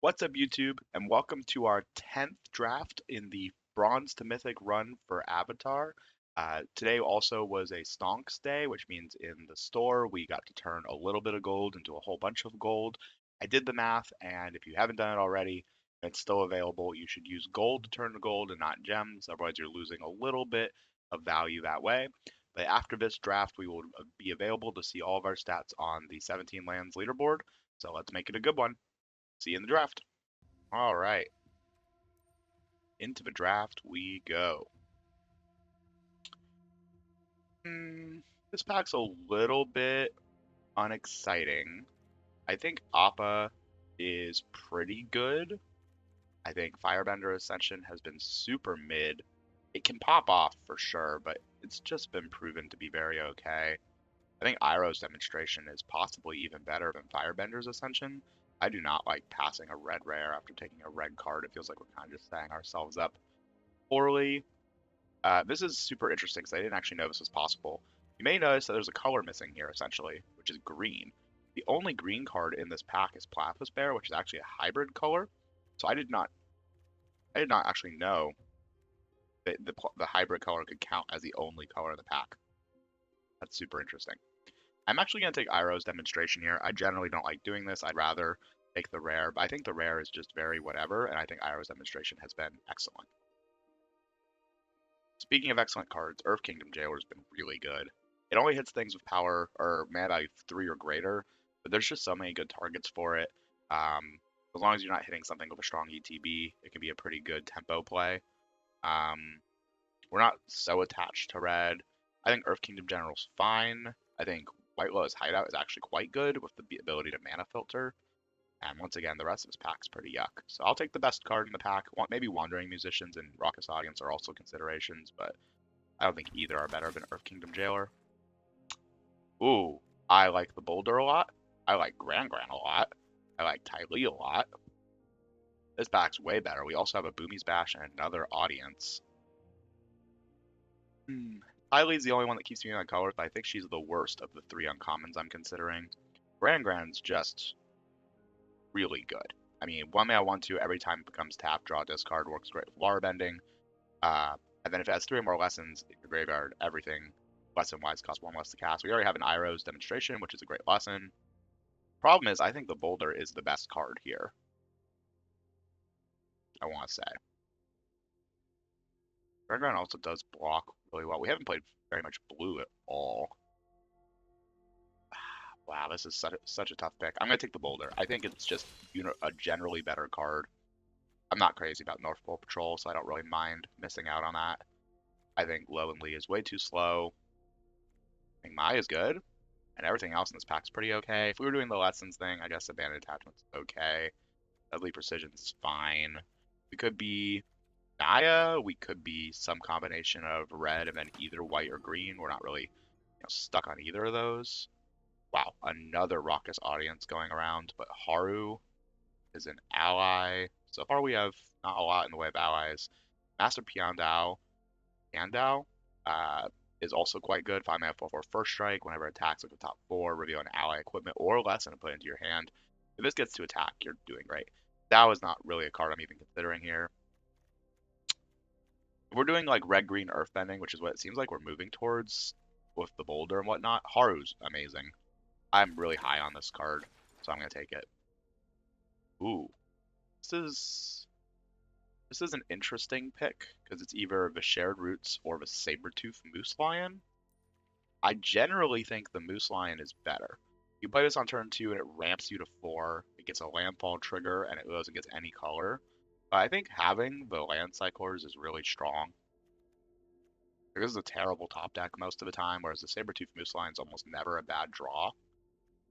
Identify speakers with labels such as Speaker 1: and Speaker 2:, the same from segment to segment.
Speaker 1: What's up, YouTube, and welcome to our 10th draft in the Bronze to Mythic run for Avatar. Today also was a Stonks day, which means in the store we got to turn a little bit of gold into a whole bunch of gold. I did the math, and if you haven't done it already, it's still available. You should use gold to turn to gold and not gems, otherwise you're losing a little bit of value that way. But after this draft, we will be available to see all of our stats on the 17 lands leaderboard, so let's make it a good one. See you in the draft. All right, into the draft we go. This pack's a little bit unexciting. I think Appa is pretty good. I think Firebender Ascension has been super mid. It can pop off for sure, but it's just been proven to be very okay. I think Iroh's Demonstration is possibly even better than Firebender's Ascension. I do not like passing a red rare after taking a red card. It feels like we're kind of just setting ourselves up poorly. This is super interesting because I didn't actually know this was possible. You may notice that there's a color missing here, essentially, which is green. The only green card in this pack is Platypus Bear, which is actually a hybrid color. So I did not actually know that the hybrid color could count as the only color in the pack. That's super interesting. I'm actually going to take Iroh's Demonstration here. I generally don't like doing this. I'd rather take the rare, but I think the rare is just very whatever, and I think Iroh's Demonstration has been excellent. Speaking of excellent cards, Earth Kingdom Jailer has been really good. It only hits things with power or mana value 3 or greater, but there's just so many good targets for it. As long as you're not hitting something with a strong ETB, it can be a pretty good tempo play. We're not so attached to red. I think Earth Kingdom General's fine. I think White Lotus Hideout is actually quite good with the ability to mana filter. And once again, the rest of his pack's pretty yuck. So I'll take the best card in the pack. Maybe Wandering Musicians and Raucous Audience are also considerations, but I don't think either are better than Earth Kingdom Jailer. Ooh, I like the Boulder a lot. I like Gran a lot. I like Ty Lee a lot. This pack's way better. We also have a Boomy's Bash and another Audience. Ty Lee's the only one that keeps me on colors, but I think she's the worst of the 3 uncommons I'm considering. Gran's just really good. I mean, 1 mana 1/2 every time it becomes tapped, draw discard, works great with water bending. And then if it has 3 or more lessons in your graveyard, everything lesson wise costs 1 less to cast. We already have an Iroh's Demonstration, which is a great lesson. Problem is, I think the Boulder is the best card here. I want to say. Gran also does block really well. We haven't played very much blue at all. Wow, this is such a tough pick. I'm going to take the Boulder. I think it's just a generally better card. I'm not crazy about North Pole Patrol, so I don't really mind missing out on that. I think Low and Lee is way too slow. I think Mai is good, and everything else in this pack's pretty okay. If we were doing the lessons thing, I guess Abandoned Attachment's okay. Deadly Precision's fine. We could be Naya, we could be some combination of red and then either white or green. We're not really stuck on either of those. Wow, another Raucous Audience going around, but Haru is an ally. So far we have not a lot in the way of allies. Master Piandao is also quite good. 5 mana 4/4 first strike. Whenever it attacks with the top 4, reveal an ally equipment or less and put it into your hand. If this gets to attack, you're doing great. Dao is not really a card I'm even considering here. If we're doing like red green earthbending, which is what it seems like we're moving towards with the Boulder and whatnot, Haru's amazing. I'm really high on this card, so I'm gonna take it. Ooh, this is an interesting pick because it's either the Shared Roots or the Sabertooth Moose Lion. I generally think the Moose Lion is better. You play this on turn 2 and it ramps you to 4. It gets a landfall trigger and it doesn't get any color. But I think having the land cyclers is really strong. This is a terrible top deck most of the time, whereas the Sabertooth Moose Lion is almost never a bad draw.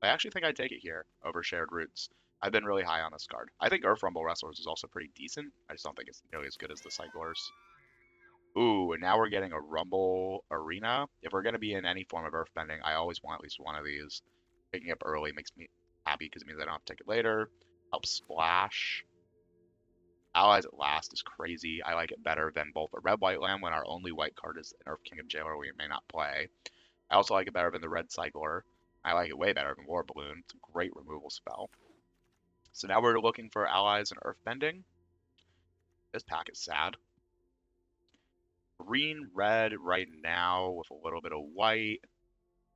Speaker 1: I actually think I'd take it here over Shared Roots. I've been really high on this card. I think Earth Rumble Wrestlers is also pretty decent. I just don't think it's nearly as good as the Cyclers. Ooh, and now we're getting a Rumble Arena. If we're going to be in any form of Earthbending, I always want at least one of these. Picking up early makes me happy because it means I don't have to take it later. Helps splash. Allies at Last is crazy. I like it better than both a red-white land when our only white card is an Earth Kingdom Jailer we may not play. I also like it better than the red Cycler. I like it way better than War Balloon. It's a great removal spell. So now we're looking for allies and earthbending. This pack is sad. Green, red right now with a little bit of white.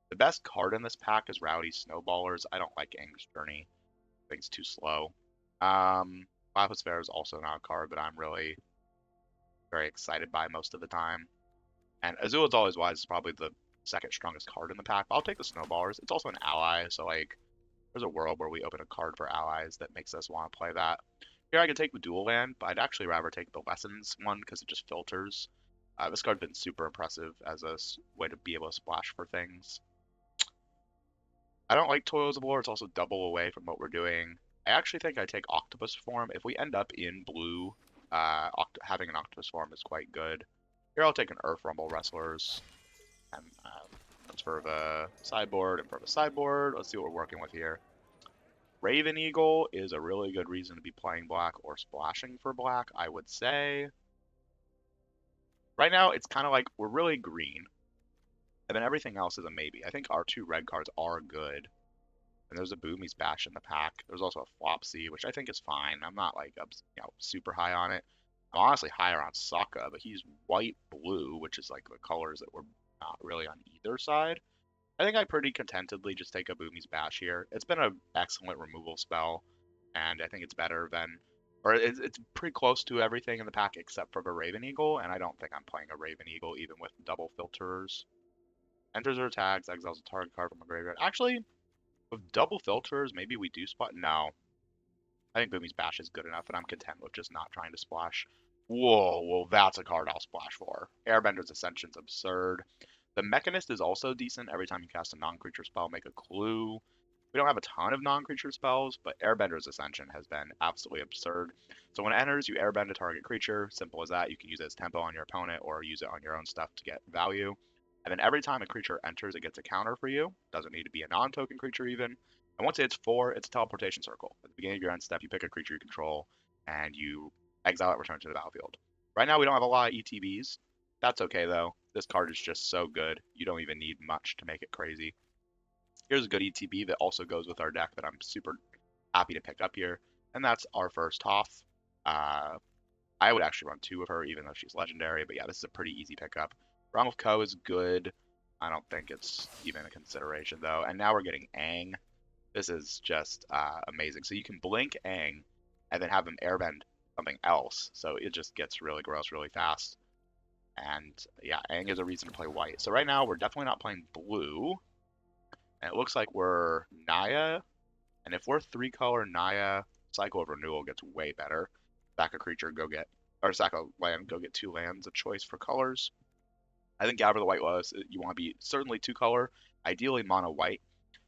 Speaker 1: The best card in this pack is Rowdy Snowballers. I don't like Aang's Journey. I think it's too slow. Lapisphere is also not a card that I'm really very excited by most of the time. And Azula's Always Wise is probably the second strongest card in the pack. But I'll take the Snowballers. It's also an ally, so like there's a world where we open a card for allies that makes us want to play that. Here I could take the dual land, but I'd actually rather take the Lessons one because it just filters. This card's been super impressive as a way to be able to splash for things. I don't like Toils of War. It's also double away from what we're doing. I actually think I take Octopus form. If we end up in blue, having an Octopus form is quite good. Here I'll take an Earth Rumble Wrestlers. And transfer the sideboard and from the sideboard. Let's see what we're working with here. Raven Eagle is a really good reason to be playing black or splashing for black, I would say. Right now, it's kind of like we're really green, and then everything else is a maybe. I think our two red cards are good, and there's a Boomy's Bash in the pack. There's also a Flopsy, which I think is fine. I'm not like super high on it. I'm honestly higher on Sokka, but he's white-blue, which is like the colors that we're not really on either side. I think I pretty contentedly just take a Boomy's Bash here. It's been an excellent removal spell, and I think it's better than, or it's pretty close to everything in the pack except for the Raven Eagle, and I don't think I'm playing a Raven Eagle even with double filters. Enters or attacks, exiles a target card from a graveyard. Actually, with double filters, maybe we do spot. No, I think Boomy's Bash is good enough, and I'm content with just not trying to splash. Whoa, well, that's a card I'll splash for. Airbender's Ascension's absurd. The Mechanist is also decent. Every time you cast a non-creature spell, make a clue. We don't have a ton of non-creature spells, but Airbender's Ascension has been absolutely absurd. So when it enters, you airbend a target creature. Simple as that. You can use it as tempo on your opponent or use it on your own stuff to get value. And then every time a creature enters, it gets a counter for you. Doesn't need to be a non-token creature even. And once it's 4, it's a teleportation circle. At the beginning of your end step, you pick a creature you control, and you exile it, return to the battlefield. Right now, we don't have a lot of ETBs. That's okay, though. This card is just so good. You don't even need much to make it crazy. Here's a good ETB that also goes with our deck that I'm super happy to pick up here, and that's our first Hoth. I would actually run 2 of her, even though she's legendary, but yeah, this is a pretty easy pickup. Realm of Ko is good. I don't think it's even a consideration, though. And now we're getting Aang. This is just amazing. So you can blink Aang and then have him airbend something else. So it just gets really gross really fast. And yeah, Aang is a reason to play white. So right now we're definitely not playing blue. And it looks like we're Naya. And if we're 3-color Naya, Cycle of Renewal gets way better. Sack a creature, go get, or sack a land, go get 2 lands, a choice for colors. I think Gather the White Lotus, you want to be certainly 2-color, ideally mono white.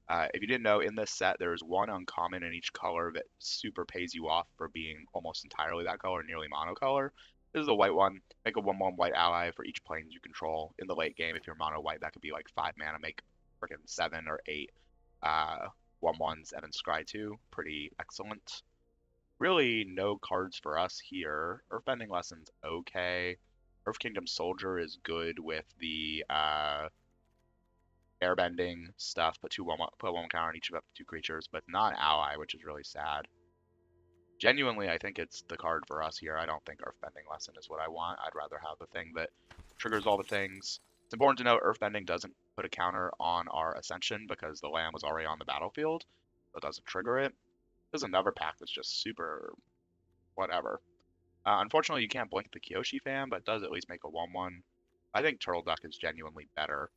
Speaker 1: If you didn't know, in this set, there's 1 uncommon in each color that super pays you off for being almost entirely that color, nearly monocolor. This is a white one. Make a 1/1 white ally for each planes you control. In the late game, if you're mono white, that could be like 5 mana, make freaking 7 or 8 1/1s, Evan Scry 2. Pretty excellent. Really no cards for us here. Earthbending Lessons, okay. Earth Kingdom Soldier is good with the airbending stuff, put 1 counter on each of up to 2 creatures, but not an ally, which is really sad. Genuinely, I think it's the card for us here. I don't think Earthbending Lesson is what I want. I'd rather have the thing that triggers all the things. It's important to note Earthbending doesn't put a counter on our Ascension because the land was already on the battlefield, so it doesn't trigger it. There's another pack that's just super whatever. Unfortunately, you can't blink the Kyoshi fan, but it does at least make a 1/1. I think Turtle Duck is genuinely better,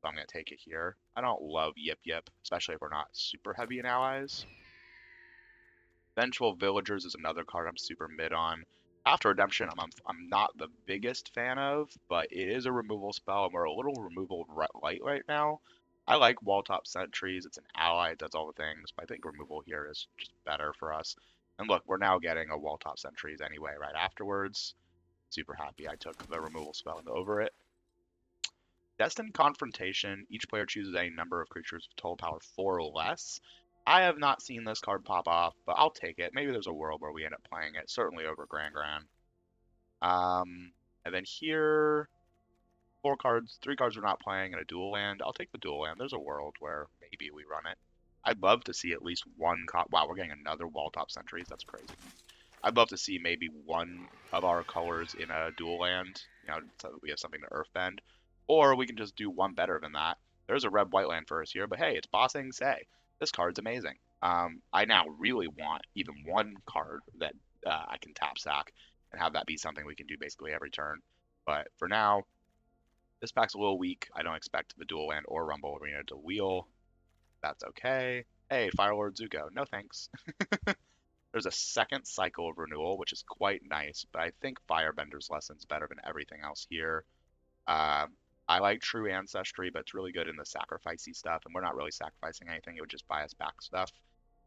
Speaker 1: so I'm going to take it here. I don't love Yip Yip, especially if we're not super heavy in allies. Vengeful Villagers is another card I'm super mid on. After Redemption, I'm not the biggest fan of, but it is a removal spell, and we're a little removal light right now. I like Walltop Sentries. It's an ally. It does all the things, but I think removal here is just better for us. And look, we're now getting a Walltop Sentries anyway right afterwards. Super happy I took the removal spell over it. Destined Confrontation. Each player chooses a number of creatures with total power 4 or less. I have not seen this card pop off, but I'll take it. Maybe there's a world where we end up playing it. Certainly over Grand. And then here, 3 cards we're not playing, and a dual land. I'll take the dual land. There's a world where maybe we run it. I'd love to see at least one wow, we're getting another wall top sentries. That's crazy. I'd love to see maybe one of our colors in a dual land, so that we have something to earthbend. Or we can just do one better than that. There's a red white land for us here, but hey, it's Bossing Say. This card's amazing. I now really want even one card that I can tap sack and have that be something we can do basically every turn. But for now, this pack's a little weak. I don't expect the dual land or Rumble Arena to wheel. That's okay. Hey, Firelord Zuko. No thanks. There's a second cycle of renewal, which is quite nice, but I think Firebender's Lesson's better than everything else here. Uh, I like True Ancestry, but it's really good in the sacrificey stuff, and we're not really sacrificing anything. It would just buy us back stuff.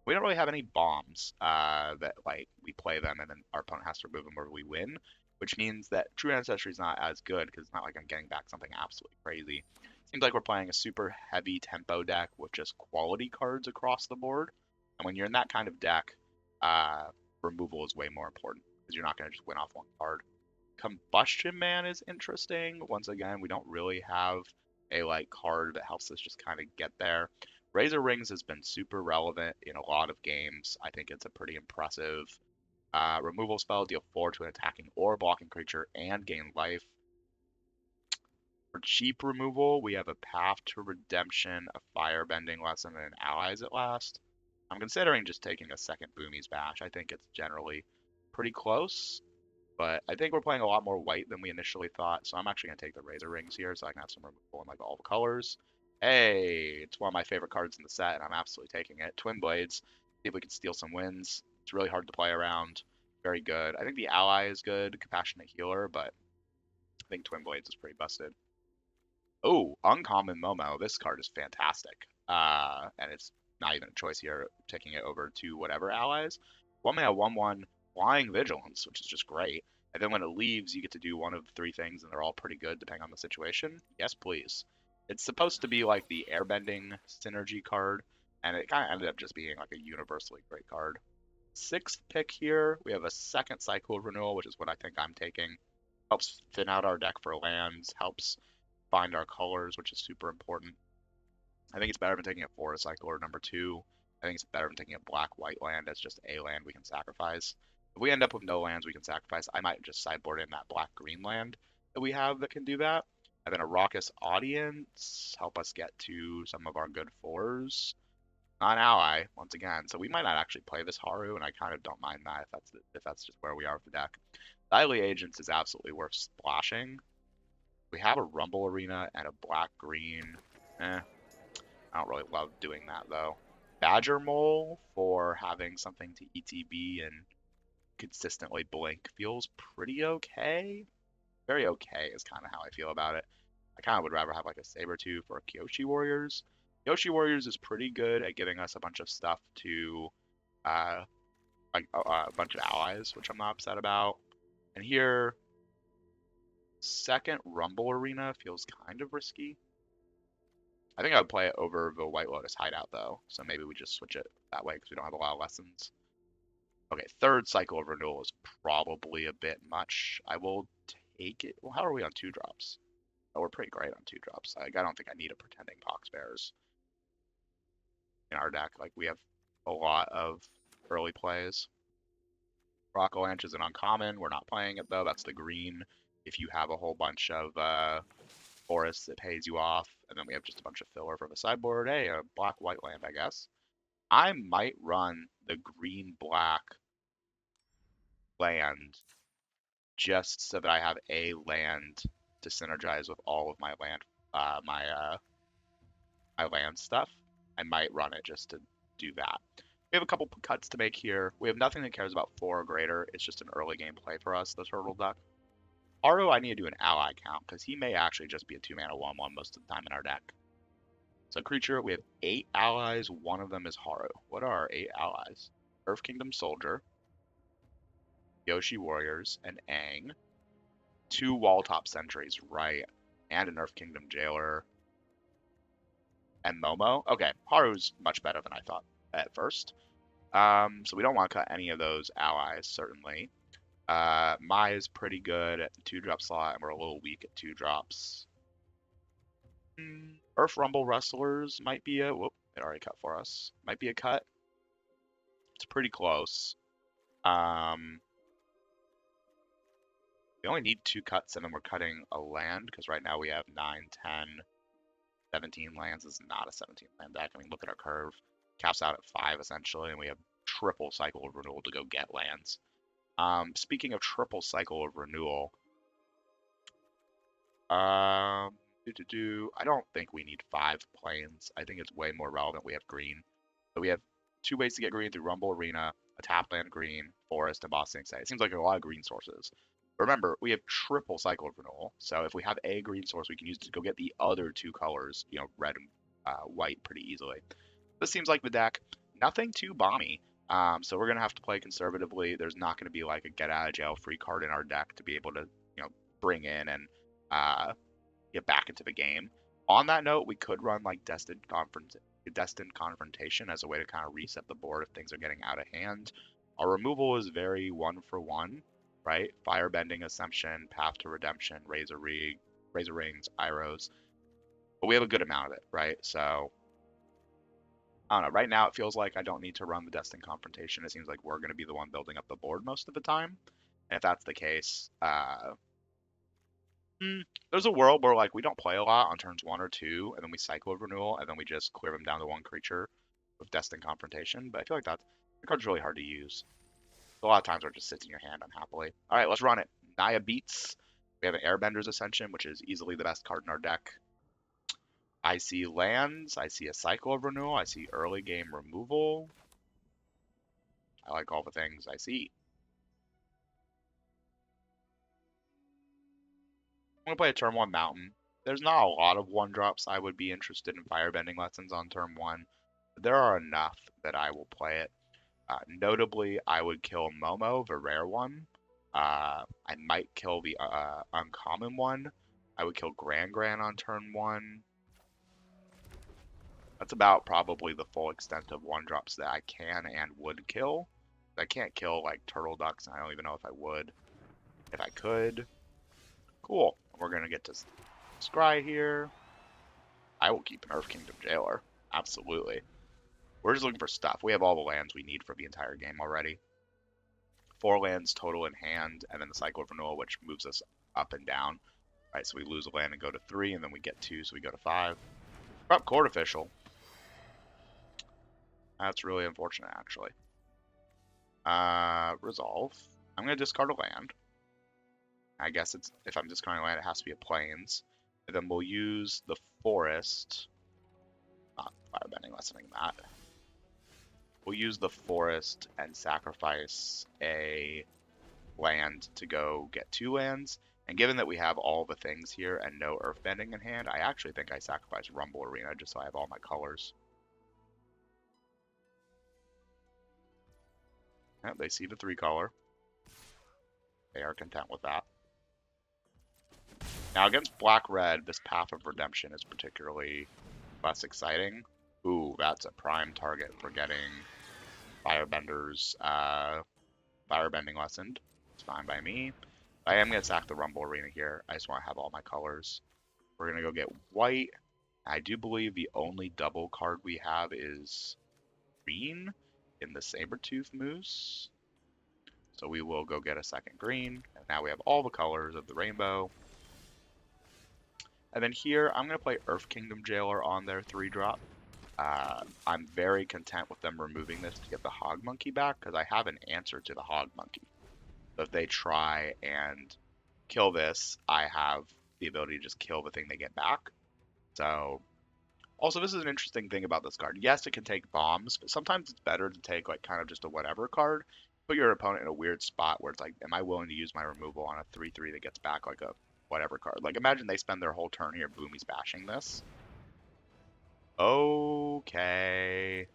Speaker 1: We don't really have any bombs that like we play them and then our opponent has to remove them or we win, which means that True Ancestry is not as good because it's not like I'm getting back something absolutely crazy. Seems like we're playing a super heavy tempo deck with just quality cards across the board, and when you're in that kind of deck, removal is way more important because you're not going to just win off one card. Combustion Man is interesting. Once again, we don't really have a like card that helps us just kind of get there. Razor Rings has been super relevant in a lot of games. I think it's a pretty impressive removal spell. Deal 4 to an attacking or blocking creature and gain life. For cheap removal, we have a Path to Redemption, a Firebending Lesson, and an Allies at Last. I'm considering just taking a second Boomy's Bash. I think it's generally pretty close, but I think we're playing a lot more white than we initially thought, so I'm actually going to take the Razor Rings here so I can have some removal in like all the colors. Hey, it's one of my favorite cards in the set, and I'm absolutely taking it. Twin Blades, see if we can steal some wins. It's really hard to play around. Very good. I think the Ally is good, Compassionate Healer, but I think Twin Blades is pretty busted. Oh, Uncommon Momo. This card is fantastic. And it's not even a choice here, taking it over to whatever allies. 1-mana 1/1 Flying Vigilance, which is just great. And then when it leaves, you get to do one of 3 things, and they're all pretty good depending on the situation. Yes, please. It's supposed to be like the Airbending synergy card, and it kind of ended up just being like a universally great card. 6th pick here, we have a second cycle of renewal, which is what I think I'm taking. Helps thin out our deck for lands, helps find our colors, which is super important. I think it's better than taking a forest cycle or number 2. I think it's better than taking a black-white land as just a land we can sacrifice. If we end up with no lands we can sacrifice, I might just sideboard in that black-green land that we have that can do that. And then a Raucous Audience, help us get to some of our good 4s. Not an ally, once again, so we might not actually play this Haru, and I kind of don't mind that if that's just where we are with the deck. Daily Agents is absolutely worth splashing. We have a Rumble Arena and a black-green. I don't really love doing that, though. Badger Mole for having something to ETB and consistently blink feels pretty okay. Very okay is kind of how I feel about it. I kind of would rather have like a Sabertooth or a Kyoshi Warriors. Kyoshi Warriors is pretty good at giving us a bunch of stuff to like a bunch of allies, which I'm not upset about. And here, second Rumble Arena feels kind of risky. I think I would play it over the White Lotus Hideout, though, so maybe we just switch it that way because we don't have a lot of lessons. Okay, third cycle of renewal is probably a bit much. I will take it. Well, how are we on 2-drops? Oh, we're pretty great on 2-drops. Like, I don't think I need a Pretending Poxbearers in our deck. Like, we have a lot of early plays. Rockolanch is an uncommon. We're not playing it, though. That's the green. If you have a whole bunch of forests, it pays you off. And then we have just a bunch of filler from the sideboard. Hey, a black-white land, I guess. I might run the green-black land just so that I have a land to synergize with all of my land, my land stuff. I might run it just to do that. We have a couple cuts to make here. We have nothing that cares about 4 or greater. It's just an early game play for us, the Turtle Duck. Haru, I need to do an ally count, because he may actually just be a 2-mana 1/1 most of the time in our deck. So creature, we have 8 allies. One of them is Haru. What are our 8 allies? Earth Kingdom Soldier, Yoshi Warriors, and Aang. 2 Wall-Top Sentries, right, and an Earth Kingdom Jailer. And Momo. Okay, Haru's much better than I thought at first. So we don't want to cut any of those allies, certainly. Mai is pretty good at the 2-drop slot, and we're a little weak at 2 drops. Earth Rumble Wrestlers might be a... Whoop, It already cut for us. Might be a cut. It's pretty close. We only need 2 cuts, and then we're cutting a land, because right now we have 9, 10, 17 lands. This is not a 17 land deck. I mean, look at our curve. Caps out at 5, essentially, and we have triple cycle of renewal to go get lands. Speaking of triple cycle of renewal, I don't think we need 5 planes. I think it's way more relevant we have green. So we have 2 ways to get green through Rumble Arena, a tap land green, forest, and Boston Site. It seems like a lot of green sources. Remember, we have triple cycle of renewal, so if we have a green source, we can use it to go get the other 2 colors, you know, red and white, pretty easily. This seems like the deck. Nothing too bomby, so we're going to have to play conservatively. There's not going to be like a get-out-of-jail-free card in our deck to be able to, you know, bring in and get back into the game. On that note, we could run like Destined Confrontation as a way to kind of reset the board if things are getting out of hand. Our removal is very 1-for-1. Right? Firebending, Assumption, Path to Redemption, Razor Rings, Iros. But we have a good amount of it, right? So, I don't know. Right now, it feels like I don't need to run the Destined Confrontation. It seems like we're going to be the one building up the board most of the time. And if that's the case, there's a world where like we don't play a lot on turns 1 or 2, and then we cycle of renewal, and then we just clear them down to 1 creature with Destined Confrontation. But I feel like the card's really hard to use. A lot of times where it just sits in your hand unhappily. All right, let's run it. Naya Beats. We have an Airbender's Ascension, which is easily the best card in our deck. I see lands. I see a cycle of renewal. I see early game removal. I like all the things I see. I'm going to play a turn 1 Mountain. There's not a lot of 1-drops I would be interested in Firebending Lessons on turn 1. But there are enough that I will play it. Notably, I would kill Momo, the rare one. I might kill the uncommon one. I would kill Gran on turn 1. That's about probably the full extent of 1-drops that I can and would kill. I can't kill like Turtle Ducks, and I don't even know if I would. If I could. Cool. We're going to get to Scry here. I will keep an Earth Kingdom Jailer. Absolutely. We're just looking for stuff. We have all the lands we need for the entire game already. 4 lands total in hand, and then the cycle of renewal, which moves us up and down. All right, so we lose a land and go to 3, and then we get 2, so we go to 5. Corrupt Court Official. That's really unfortunate, actually. Resolve. I'm going to discard a land. I guess it's if I'm discarding a land, it has to be a plains. And then we'll use the forest. Not Firebending Lessening that. We'll use the forest and sacrifice a land to go get 2 lands. And given that we have all the things here and no earthbending in hand, I actually think I sacrifice Rumble Arena just so I have all my colors. Yep, they see the 3-color. They are content with that. Now against black-red, this Path of Redemption is particularly less exciting. Ooh, that's a prime target for getting Firebenders, Firebending Lessened. It's fine by me. I am going to sack the Rumble Arena here. I just want to have all my colors. We're going to go get white. I do believe the only double card we have is green in the Sabertooth Moose. So we will go get a second green. And now we have all the colors of the rainbow. And then here, I'm going to play Earth Kingdom Jailer on their 3-drop. I'm very content with them removing this to get the Hog Monkey back, because I have an answer to the Hog Monkey. So if they try and kill this, I have the ability to just kill the thing they get back. So, also this is an interesting thing about this card. Yes, it can take bombs, but sometimes it's better to take like kind of just a whatever card. Put your opponent in a weird spot where it's like, am I willing to use my removal on a 3/3 that gets back like a whatever card? Like imagine they spend their whole turn here boomies bashing this. Okay.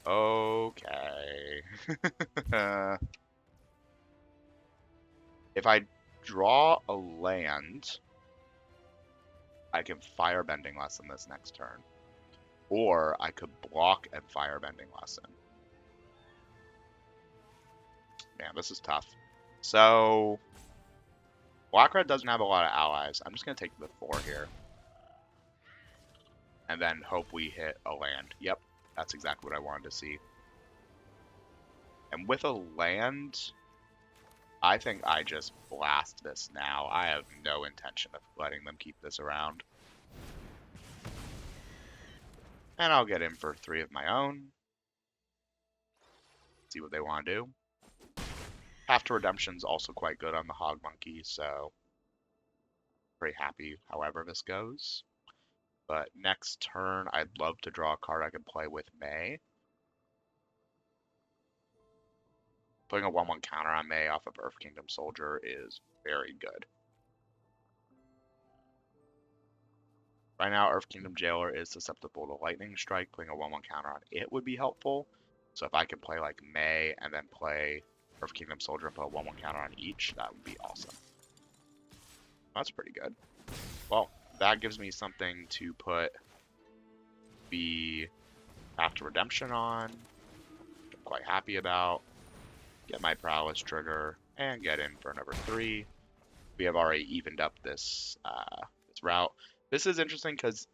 Speaker 1: Okay. If I draw a land, I can Firebending Lesson this next turn. Or I could block and Firebending Lesson. Man, this is tough. So, Black-Red doesn't have a lot of allies. I'm just going to take the 4 here. and then hope we hit a land. Yep, that's exactly what I wanted to see. And with a land, I think I just blast this now. I have no intention of letting them keep this around. And I'll get in for 3 of my own. See what they want to do. Path to Redemption's also quite good on the Hog Monkey, so pretty happy however this goes. But next turn, I'd love to draw a card I can play with May. Putting a 1/1 counter on May off of Earth Kingdom Soldier is very good. Right now, Earth Kingdom Jailer is susceptible to Lightning Strike. Putting a 1/1 counter on it would be helpful. So if I could play like May and then play Earth Kingdom Soldier and put a 1/1 counter on each, that would be awesome. That's pretty good. Well, that gives me something to put the Path to Redemption on, which I'm quite happy about. Get my Prowess trigger, and get in for number 3. We have already evened up this route. This is interesting because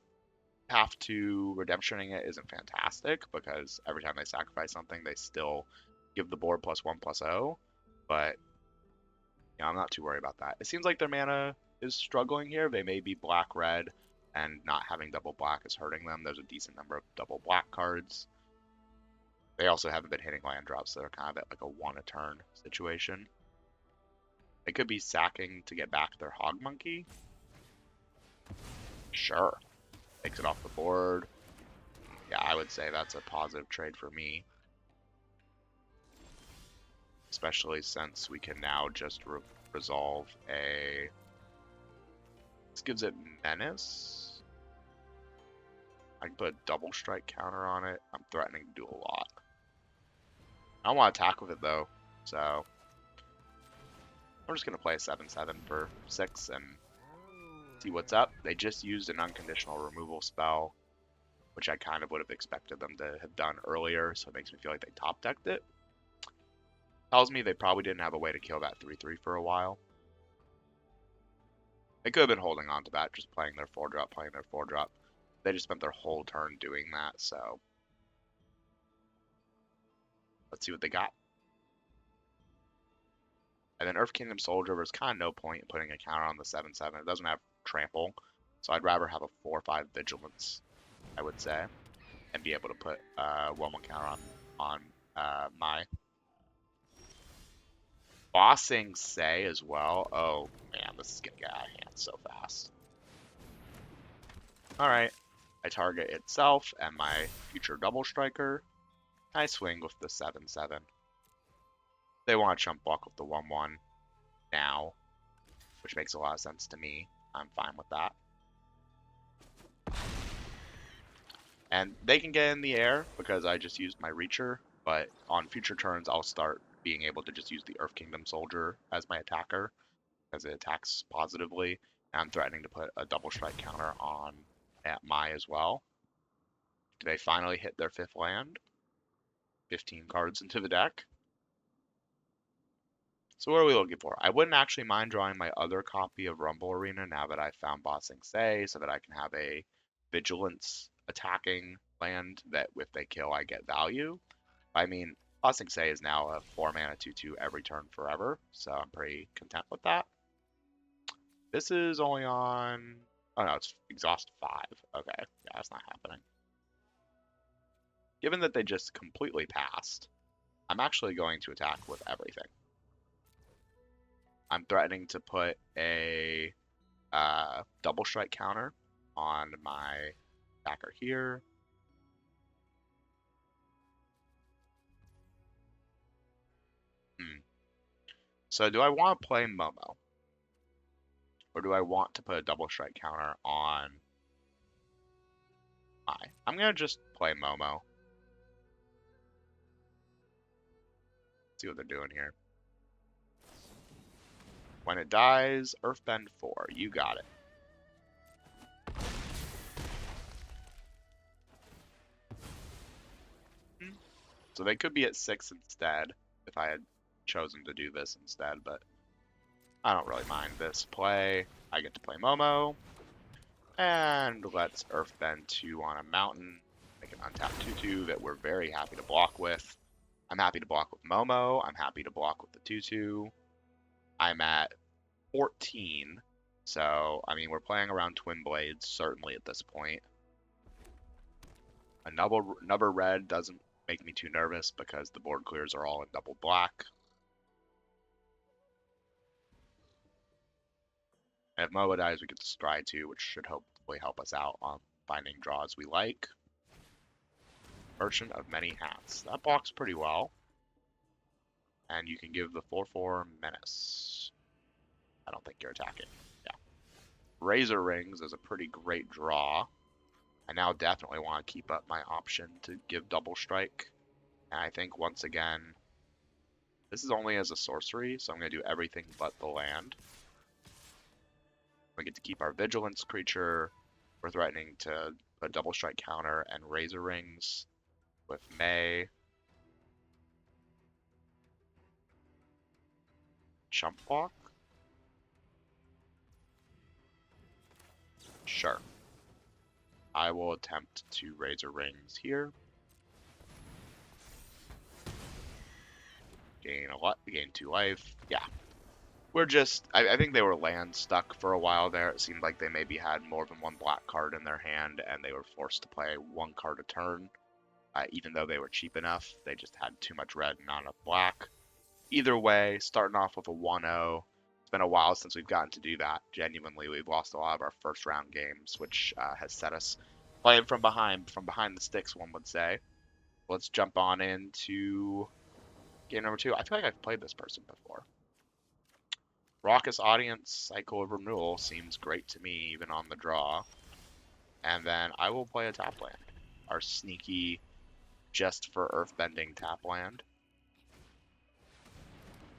Speaker 1: Path to Redemptioning it isn't fantastic, because every time they sacrifice something, they still give the board +1/+0, but yeah, I'm not too worried about that. It seems like their mana is struggling here. They may be black-red, and not having double black is hurting them. There's a decent number of double black cards. They also haven't been hitting land drops that are kind of at like a 1-a-turn situation. They could be sacking to get back their Hog Monkey. Sure. Takes it off the board. Yeah, I would say that's a positive trade for me. Especially since we can now just resolve a... This gives it Menace. I can put a double strike counter on it. I'm threatening to do a lot. I don't want to attack with it though, so I'm just going to play a 7/7 for 6 and see what's up. They just used an unconditional removal spell, which I kind of would have expected them to have done earlier, so it makes me feel like they top decked it. Tells me they probably didn't have a way to kill that 3/3 for a while. They could have been holding on to that, just playing their 4-drop, playing their 4-drop. They just spent their whole turn doing that, so let's see what they got. And then Earth Kingdom Soldier, there's kind of no point in putting a counter on the 7/7. It doesn't have trample, so I'd rather have a 4/5 Vigilance, I would say, and be able to put 1/1 counter on my Bossing Say as well. Oh man, this is gonna get out of hand so fast. Alright, I target itself and my future double striker. I swing with the 7/7. They want to chump block with the 1/1 now, which makes a lot of sense to me. I'm fine with that. And they can get in the air because I just used my Reacher, but on future turns I'll start being able to just use the Earth Kingdom Soldier as my attacker, because it attacks positively, and I'm threatening to put a double strike counter on at Mai as well. Do they finally hit their 5th land? 15 cards into the deck. So what are we looking for? I wouldn't actually mind drawing my other copy of Rumble Arena now that I found Bossing Say, so that I can have a Vigilance attacking land that if they kill I get value. I mean, Bossing Say is now a 4-mana 2/2 every turn forever, so I'm pretty content with that. This is only on... Oh no, it's Exhaust 5. Okay, yeah, that's not happening. Given that they just completely passed, I'm actually going to attack with everything. I'm threatening to put a double strike counter on my attacker here. So do I want to play Momo? Or do I want to put a double strike counter on Mai? I'm going to just play Momo. See what they're doing here. When it dies, Earthbend 4. You got it. So they could be at 6 instead if I had chosen to do this instead, but I don't really mind this play. I get to play Momo. And let's Earthbend 2 on a mountain. Make an untapped 2/2 that we're very happy to block with. I'm happy to block with Momo. I'm happy to block with the 2/2. I'm at 14. So, I mean, we're playing around Twin Blades, certainly at this point. Another red doesn't make me too nervous because the board clears are all in double black. And if Momo dies, we get to Scry 2, which should hopefully help us out on finding draws we like. Merchant of Many Hats. That blocks pretty well. And you can give the 4/4 Menace. I don't think you're attacking. Yeah. Razor Rings is a pretty great draw. I now definitely want to keep up my option to give Double Strike. And I think, once again, this is only as a sorcery, so I'm going to do everything but the land. We get to keep our Vigilance creature. We're threatening to put Double Strike counter and Razor Rings with May. Chump block? Sure. I will attempt to Razor Rings here. Gain 2 life. Yeah. We're just, I think they were land stuck for a while there. It seemed like they maybe had more than one black card in their hand, and they were forced to play one card a turn. Even though they were cheap enough, they just had too much red and not enough black. Either way, starting off with a 1-0. It's been a while since we've gotten to do that. Genuinely, we've lost a lot of our first round games, which has set us playing from behind the sticks, one would say. Let's jump on into game number 2. I feel like I've played this person before. Raucous Audience, Cycle of Renewal seems great to me, even on the draw. And then I will play a tap land. Our sneaky, just for Earthbending tap land.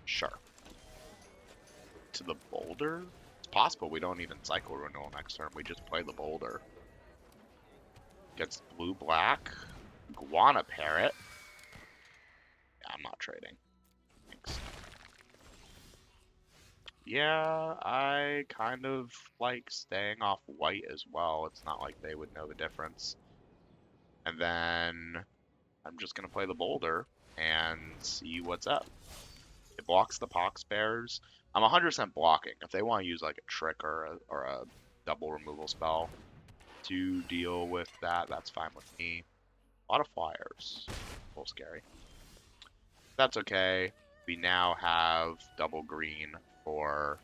Speaker 1: Sure. To the Boulder? It's possible we don't even Cycle Renewal next turn. We just play the Boulder. Gets blue-black. Iguana Parrot. Yeah, I'm not trading. Thanks. Yeah, I kind of like staying off white as well. It's not like they would know the difference. And then I'm just going to play the Boulder and see what's up. It blocks the Pox Bears. I'm 100% blocking. If they want to use like a trick or a double removal spell to deal with that, that's fine with me. A lot of flyers. A little scary. That's okay. We now have double green for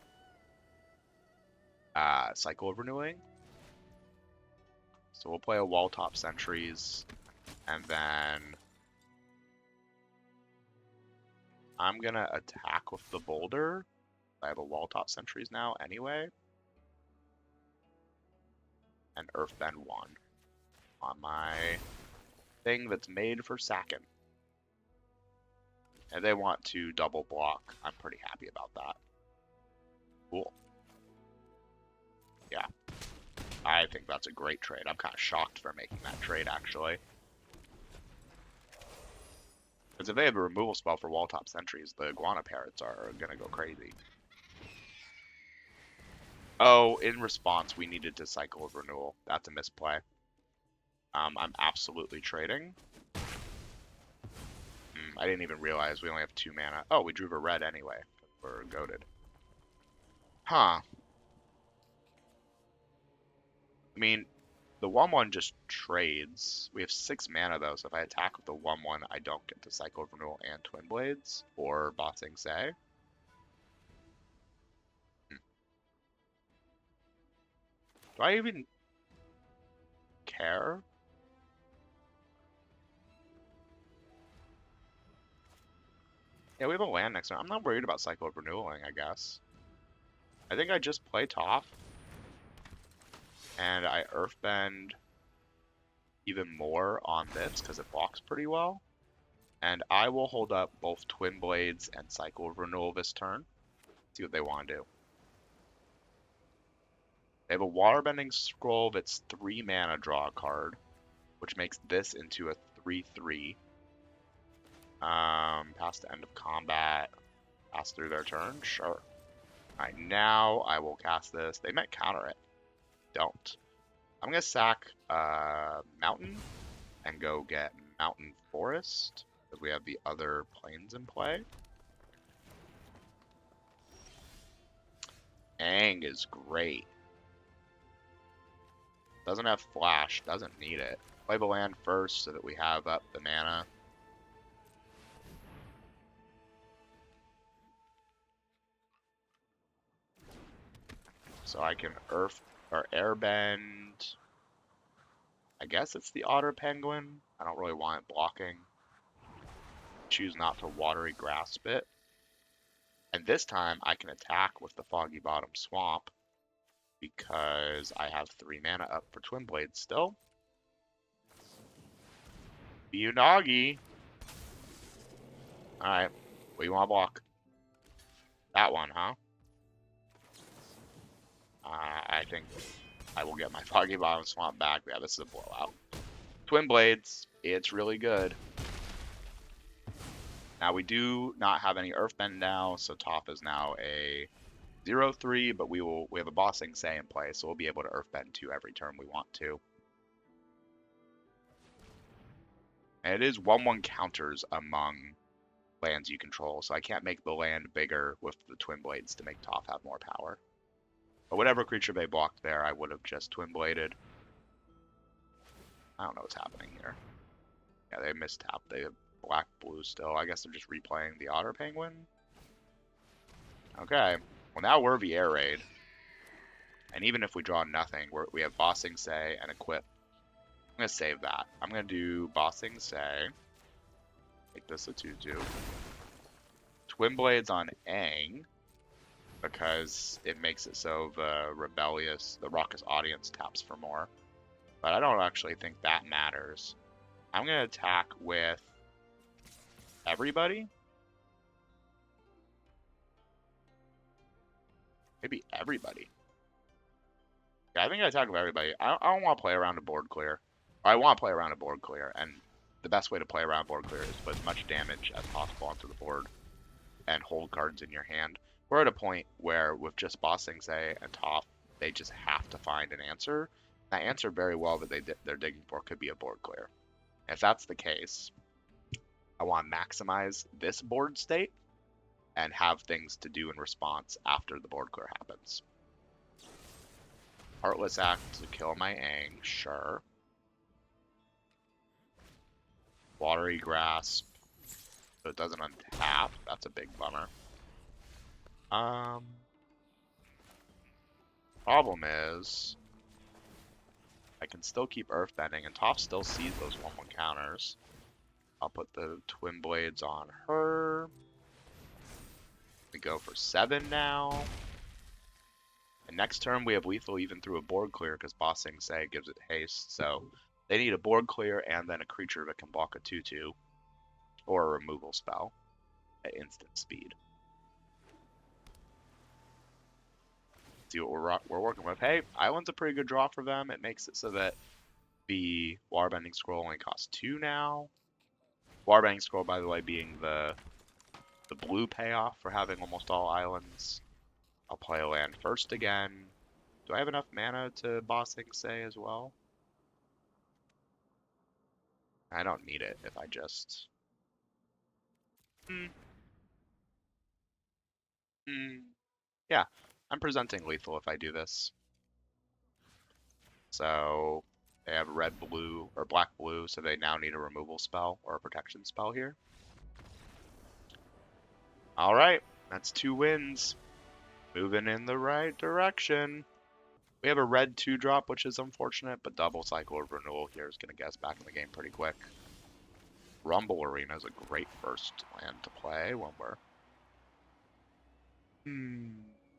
Speaker 1: Cycle of Renewing. So we'll play a Wall Top Sentries, and then I'm gonna attack with the Boulder. I have a Wall Top Sentries now anyway. And Earthbend 1 on my thing that's made for sacking. And they want to double block. I'm pretty happy about that. Cool. Yeah. I think that's a great trade. I'm kind of shocked for making that trade, actually. Because if they have a removal spell for Wall Top Sentries, the Iguana Parrots are going to go crazy. Oh, in response, we needed to Cycle of Renewal. That's a misplay. I'm absolutely trading. I didn't even realize we only have 2 mana. Oh, we drew a red anyway. We're goated. Huh. I mean, the 1/1 just trades. We have 6 mana though, so if I attack with the 1/1, I don't get to Cycle of Renewal and Twin Blades or Bossing Say. Do I even care? Yeah, we have a land next turn. I'm not worried about Cycle of Renewaling, I guess. I think I just play top. And I Earthbend even more on this because it blocks pretty well. And I will hold up both Twin Blades and Cycle of Renewal this turn. See what they want to do. They have a Waterbending Scroll that's 3 mana draw a card, which makes this into a 3/3. Pass to end of combat. Pass through their turn? Sure. Alright, now I will cast this. They might counter it. Don't. I'm gonna sack Mountain and go get Mountain Forest because we have the other planes in play. Aang is great. Doesn't have flash, doesn't need it. Play the land first so that we have up the mana. So I can Earth or Airbend. I guess it's the Otter Penguin. I don't really want it blocking. Choose not to Watery Grasp it. And this time I can attack with the Foggy Bottom Swamp because I have 3 mana up for Twin Blades still. Unagi. Alright, what do you want to block? That one, huh? I think I will get my Foggy Bottom Swamp back. Yeah, this is a blowout. Twin Blades, it's really good. Now we do not have any Earthbend now, so top is now a 0/3, but we have a Bossing Say in play, so we'll be able to Earthbend 2 every turn we want to. And it is 1/1 counters among lands you control, so I can't make the land bigger with the Twin Blades to make top have more power. But whatever creature they blocked there, I would have just Twin Bladed. I don't know what's happening here. Yeah, they mistapped. They have black blue still. I guess they're just replaying the Otter Penguin. Okay. Well, now we're the Air Raid. And even if we draw nothing, we have Bossing Say and Equip. I'm going to save that. I'm going to do Bossing Say. Make this a 2/2. Twin Blades on Aang. Because it makes it so the raucous audience taps for more. But I don't actually think that matters. I'm going to attack with everybody? Maybe everybody. Yeah, I think I attack with everybody. I don't want to play around a board clear. Or I want to play around a board clear, and the best way to play around board clear is put as much damage as possible onto the board and hold cards in your hand. We're at a point where with just Bossing Say and top, they just have to find an answer. That answer very well that they're digging for could be a board clear. If that's the case, I want to maximize this board state and have things to do in response after the board clear happens. Heartless Act to kill my Aang, sure. Watery Grasp, so it doesn't untap. That's a big bummer. Problem is, I can still keep Earthbending, and top still sees those 1/1 counters. I'll put the Twin Blades on her. We go for 7 now. And next turn we have lethal even through a board clear because Bossing Say gives it haste. So they need a board clear and then a creature that can block a 2/2 or a removal spell at instant speed. See what we're working with. Hey, Island's a pretty good draw for them. It makes it so that the Waterbending Scroll only costs 2 now. Waterbending Scroll, by the way, being the blue payoff for having almost all islands. I'll play a land first again. Do I have enough mana to Bossing Say as well? I don't need it if I just... Yeah, I'm presenting lethal if I do this. So they have red-blue, or black-blue, so they now need a removal spell or a protection spell here. Alright, that's 2 wins. Moving in the right direction. We have a red 2-drop, which is unfortunate, but double Cycle of Renewal here is going to get us back in the game pretty quick. Rumble Arena is a great first land to play when we're...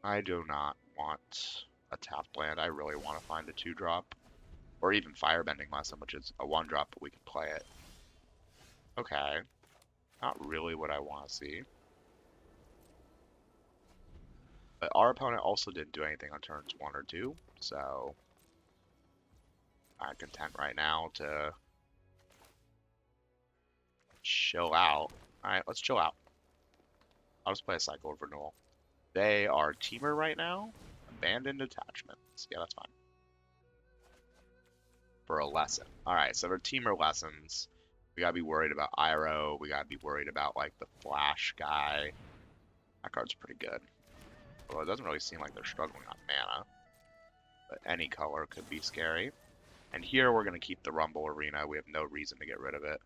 Speaker 1: I do not want a tapped land. I really want to find a 2-drop. Or even Firebending Lesson, which is a 1-drop, but we can play it. Okay. Not really what I want to see. But our opponent also didn't do anything on turns 1 or 2, so I'm content right now to chill out. Alright, let's chill out. I'll just play a Cycle of Renewal. They are Teamer right now. Abandoned Attachments. Yeah, that's fine. for a lesson. Alright, so for teamer lessons, we gotta be worried about Iroh, we gotta be worried about like the Flash guy. That card's pretty good. Although it doesn't really seem like they're struggling on mana. But any color could be scary. And here we're gonna keep the Rumble Arena. We have no reason to get rid of it.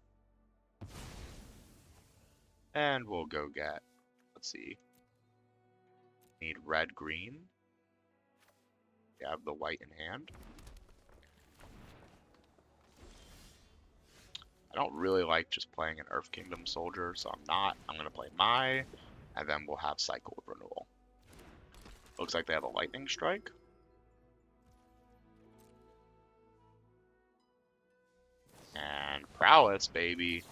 Speaker 1: And we'll go get, let's see. Need red, green. We have the white in hand. I don't really like just playing an Earth Kingdom soldier, so I'm not. I'm going to play Mai, and then we'll have Cycle of Renewal. Looks like they have a Lightning Strike. And Prowess, baby.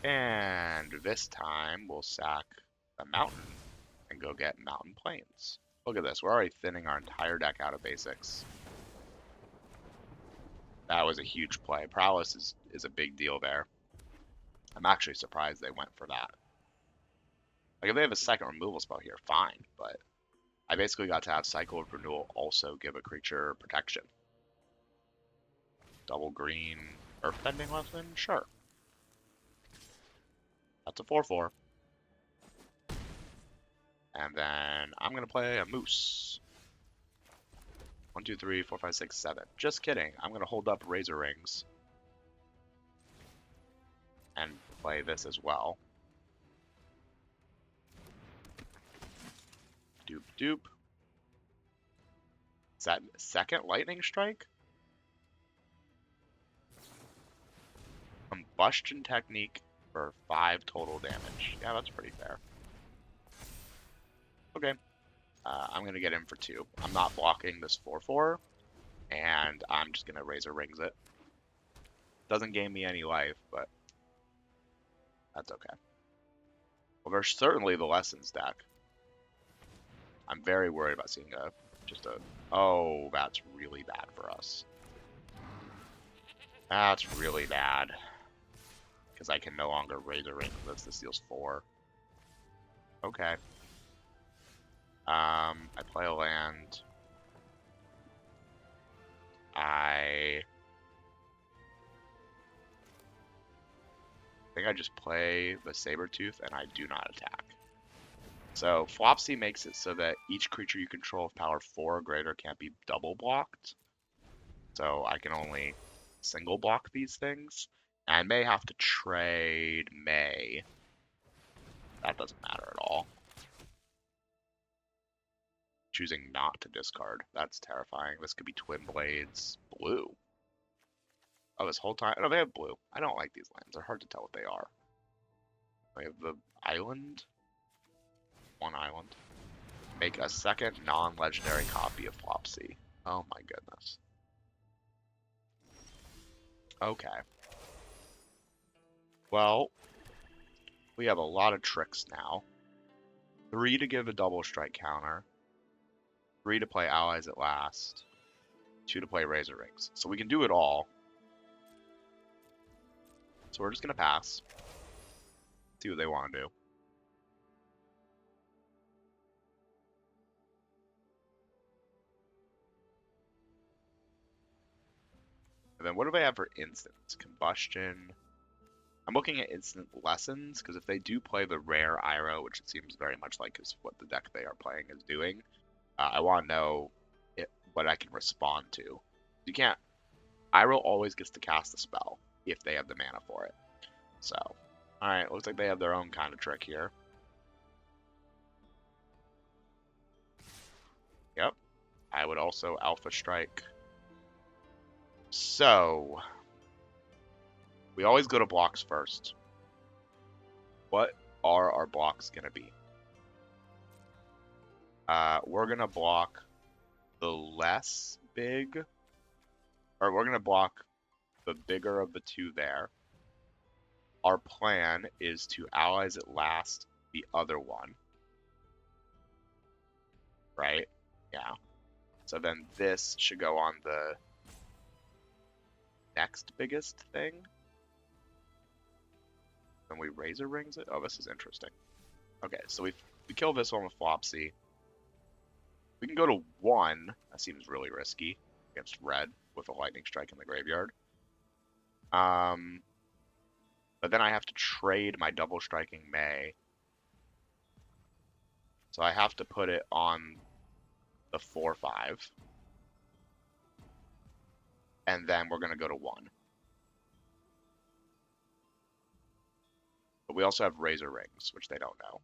Speaker 1: And this time we'll sack the Mountain and go get Mountain Plains. Look at this. We're already thinning our entire deck out of basics. That was a huge play. Prowess is a big deal there. I'm actually surprised they went for that. Like, if they have a second removal spell here, fine, but I basically got to have Cycle of Renewal also give a creature protection. Double green Earthbending lesson? Sure. That's a 4/4. And then I'm going to play a Moose. 1, 2, 3, 4, 5, 6, 7. Just kidding. I'm going to hold up Razor Rings. And play this as well. Doop doop. Is that second Lightning Strike? Combustion Technique for 5 total damage. Yeah, that's pretty fair. Okay. I'm going to get in for 2. I'm not blocking this 4/4, and I'm just going to Razor Rings it. Doesn't gain me any life, but that's okay. Well, there's certainly the Lessons deck. I'm very worried about seeing oh, that's really bad for us. That's really bad. Because I can no longer Razor Ring this. This deals 4. Okay. I play a land. I think I just play the Sabertooth and I do not attack. So Flopsy makes it so that each creature you control of power 4 or greater can't be double blocked. So I can only single block these things. And I may have to trade May. That doesn't matter at all. Choosing not to discard. That's terrifying. This could be Twin Blades. Blue. Oh, this whole time? No, they have blue. I don't like these lands. They're hard to tell what they are. They have the island. 1 island. Make a second non-legendary copy of Flopsy. Oh my goodness. Okay. Well, we have a lot of tricks now. 3 to give a double strike counter. 3 to play Allies at Last. 2 to play Razor Rings. So we can do it all. So we're just going to pass. See what they want to do. And then what do they have for instants? Combustion. I'm looking at instant lessons, because if they do play the rare Iroh, which it seems very much like is what the deck they are playing is doing, I want to know what I can respond to. You can't. Iroh always gets to cast a spell if they have the mana for it. So, alright, looks like they have their own kind of trick here. Yep. I would also Alpha Strike. So, we always go to blocks first. What are our blocks going to be? We're going to block the less big, or we're going to block the bigger of the 2 there. Our plan is to Allies at Last the other one. Right? Yeah. So then this should go on the next biggest thing. Then we Razor Rings it. Oh, this is interesting. Okay, so we kill this one with Flopsy. We can go to 1. That seems really risky against red with a lightning strike in the graveyard. But then I have to trade my double striking May. So I have to put it on the 4/5. And then we're going to go to 1. But we also have Razor Rings, which they don't know.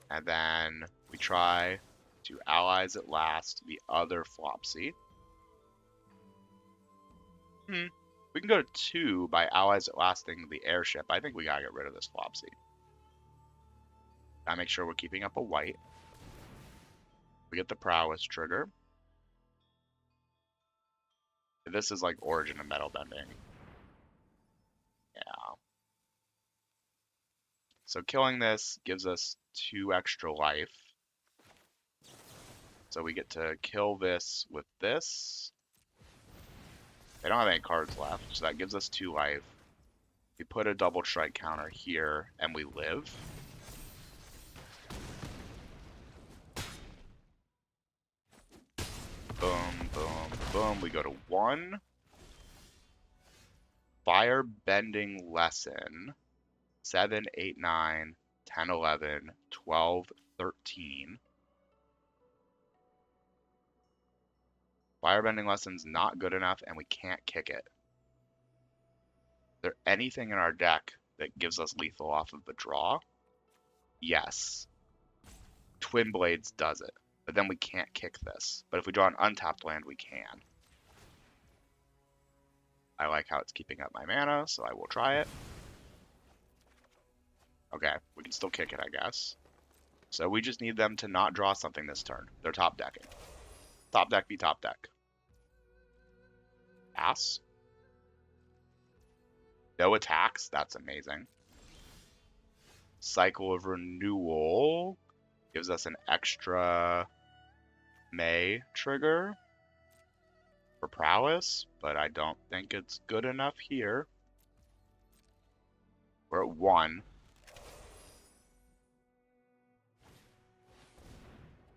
Speaker 1: And then we try to Allies at Last the other Flopsy. We can go to 2 by Allies at Lasting the Airship. I think we gotta get rid of this Flopsy. I make sure we're keeping up a white. We get the Prowess trigger. This is like Origin of Metal Bending. Yeah. So killing this gives us 2 extra life. So we get to kill this with this. They don't have any cards left, so that gives us 2 life. We put a double strike counter here, and we live. Boom, boom, boom. We go to 1. Fire Bending Lesson. 7, 8, 9, 10, 11, 12, 13. Firebending Lesson's not good enough, and we can't kick it. Is there anything in our deck that gives us lethal off of the draw? Yes. Twin Blades does it, but then we can't kick this. But if we draw an untapped land, we can. I like how it's keeping up my mana, so I will try it. Okay, we can still kick it, I guess. So we just need them to not draw something this turn. They're top decking. Top deck be top deck. Pass. No attacks. That's amazing. Cycle of Renewal gives us an extra May trigger for Prowess, but I don't think it's good enough here. We're at 1.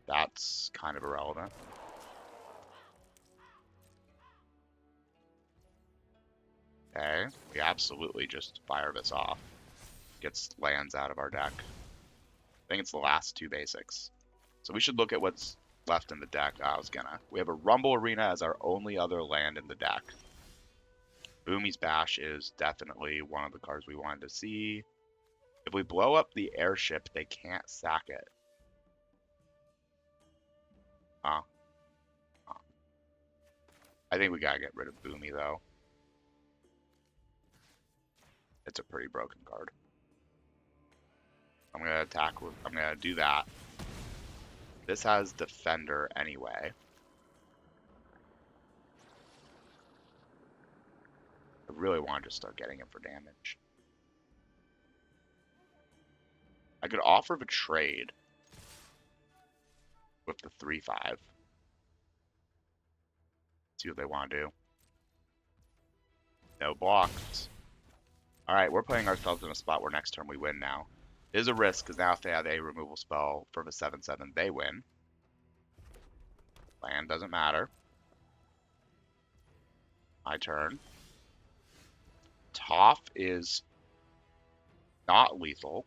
Speaker 1: That's kind of irrelevant. Okay, we absolutely just fire this off. Gets lands out of our deck. I think it's the last 2 basics. So we should look at what's left in the deck. We have a Rumble Arena as our only other land in the deck. Boomy's Bash is definitely one of the cards we wanted to see. If we blow up the airship, they can't sack it. I think we gotta get rid of Boomy, though. It's a pretty broken card. I'm gonna attack with, I'm gonna do that. This has Defender anyway. I really want to just start getting him for damage. I could offer a trade with the 3/5. See what they want to do. No blocked. Alright, we're putting ourselves in a spot where next turn we win now. It is a risk, because now if they have a removal spell from a 7/7, they win. Land doesn't matter. My turn. Toph is not lethal,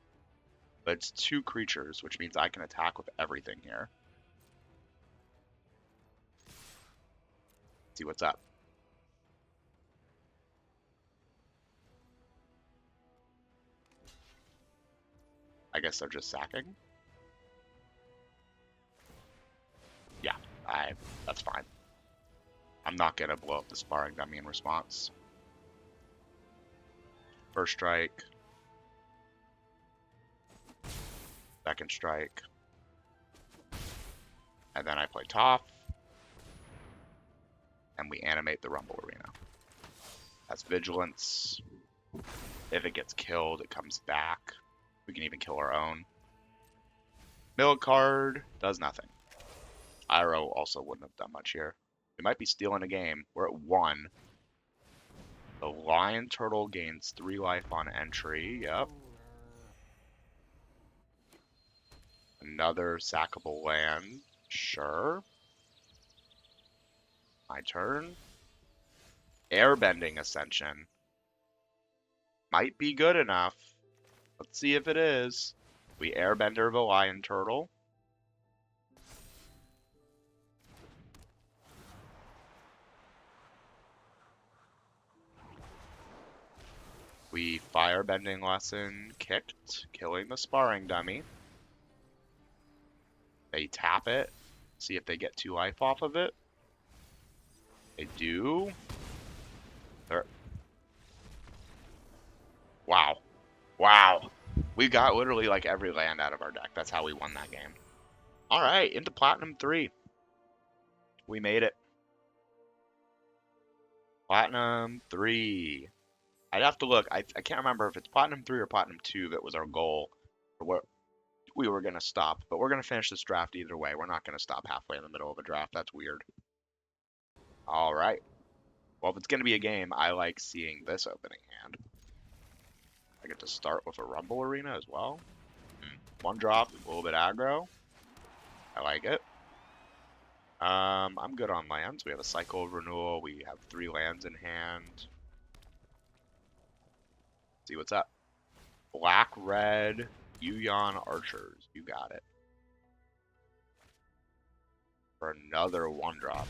Speaker 1: but it's 2 creatures, which means I can attack with everything here. See what's up. I guess they're just sacking. Yeah, that's fine. I'm not gonna blow up the Sparring Dummy in response. First strike. Second strike. And then I play Toph. And we animate the Rumble Arena. That's Vigilance. If it gets killed, it comes back. We can even kill our own. Mill card does nothing. Iroh also wouldn't have done much here. We might be stealing a game. We're at 1. The Lion Turtle gains 3 life on entry. Yep. Another sackable land. Sure. My turn. Airbending Ascension. Might be good enough. Let's see if it is. We Airbender the Lion Turtle. We Firebending Lesson kicked, killing the sparring dummy. They tap it, see if they get 2 life off of it. They do. Wow. Wow. We got literally like every land out of our deck. That's how we won that game. All right, into Platinum 3. We made it. Platinum 3. I'd have to look. I can't remember if it's Platinum 3 or Platinum 2 that was our goal for what we were going to stop. But we're going to finish this draft either way. We're not going to stop halfway in the middle of a draft. That's weird. All right. Well, if it's going to be a game, I like seeing this opening hand. I get to start with a Rumble Arena as well. 1 drop, a little bit aggro. I like it. I'm good on lands. We have a Cycle of Renewal. We have 3 lands in hand. See what's up. Black, red, Yuyan Archers. You got it. For another 1 drop.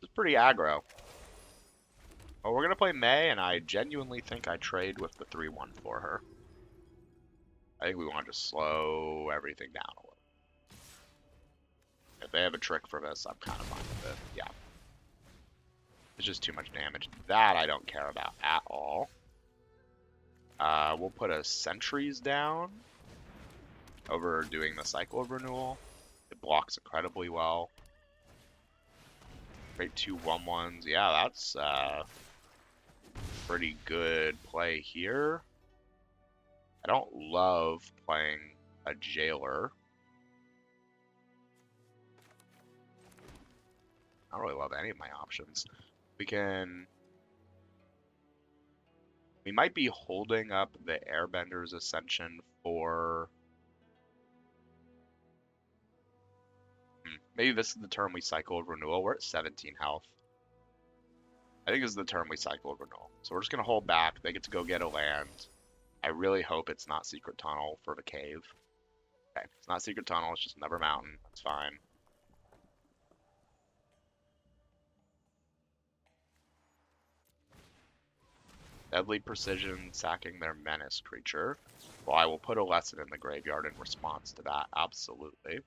Speaker 1: It's pretty aggro. Well, we're going to play May, and I genuinely think I trade with the 3-1 for her. I think we want to just slow everything down a little. If they have a trick for this, I'm kind of fine with it. Yeah. It's just too much damage. That I don't care about at all. We'll put a Sentries down over doing the Cycle of Renewal. It blocks incredibly well. Great 2 1/1s. Yeah, that's pretty good play here. I don't love playing a Jailer. I don't really love any of my options. We might be holding up the Airbender's Ascension for... Maybe this is the turn we cycle Renewal. We're at 17 health. I think this is the turn we cycle Renewal. So we're just going to hold back. They get to go get a land. I really hope it's not Secret Tunnel for the cave. Okay, it's not Secret Tunnel. It's just Never Mountain. That's fine. Deadly Precision, sacking their Menace creature. Well, I will put a Lesson in the graveyard in response to that, absolutely.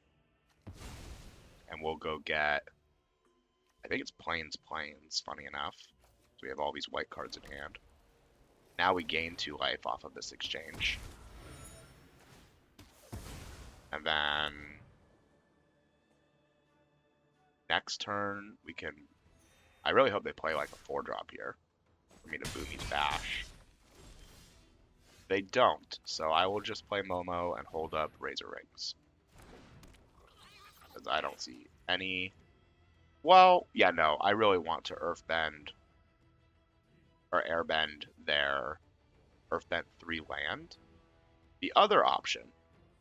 Speaker 1: And we'll go get... I think it's Plains, funny enough. So we have all these white cards in hand. Now we gain 2 life off of this exchange. And then... next turn, we can... I really hope they play like a 4-drop here. For me to Boomy's Bash. They don't, so I will just play Momo and hold up Razor Rings. Because I don't see any... Well, yeah, no, I really want to Earthbend or Airbend their Earthbend 3 land. The other option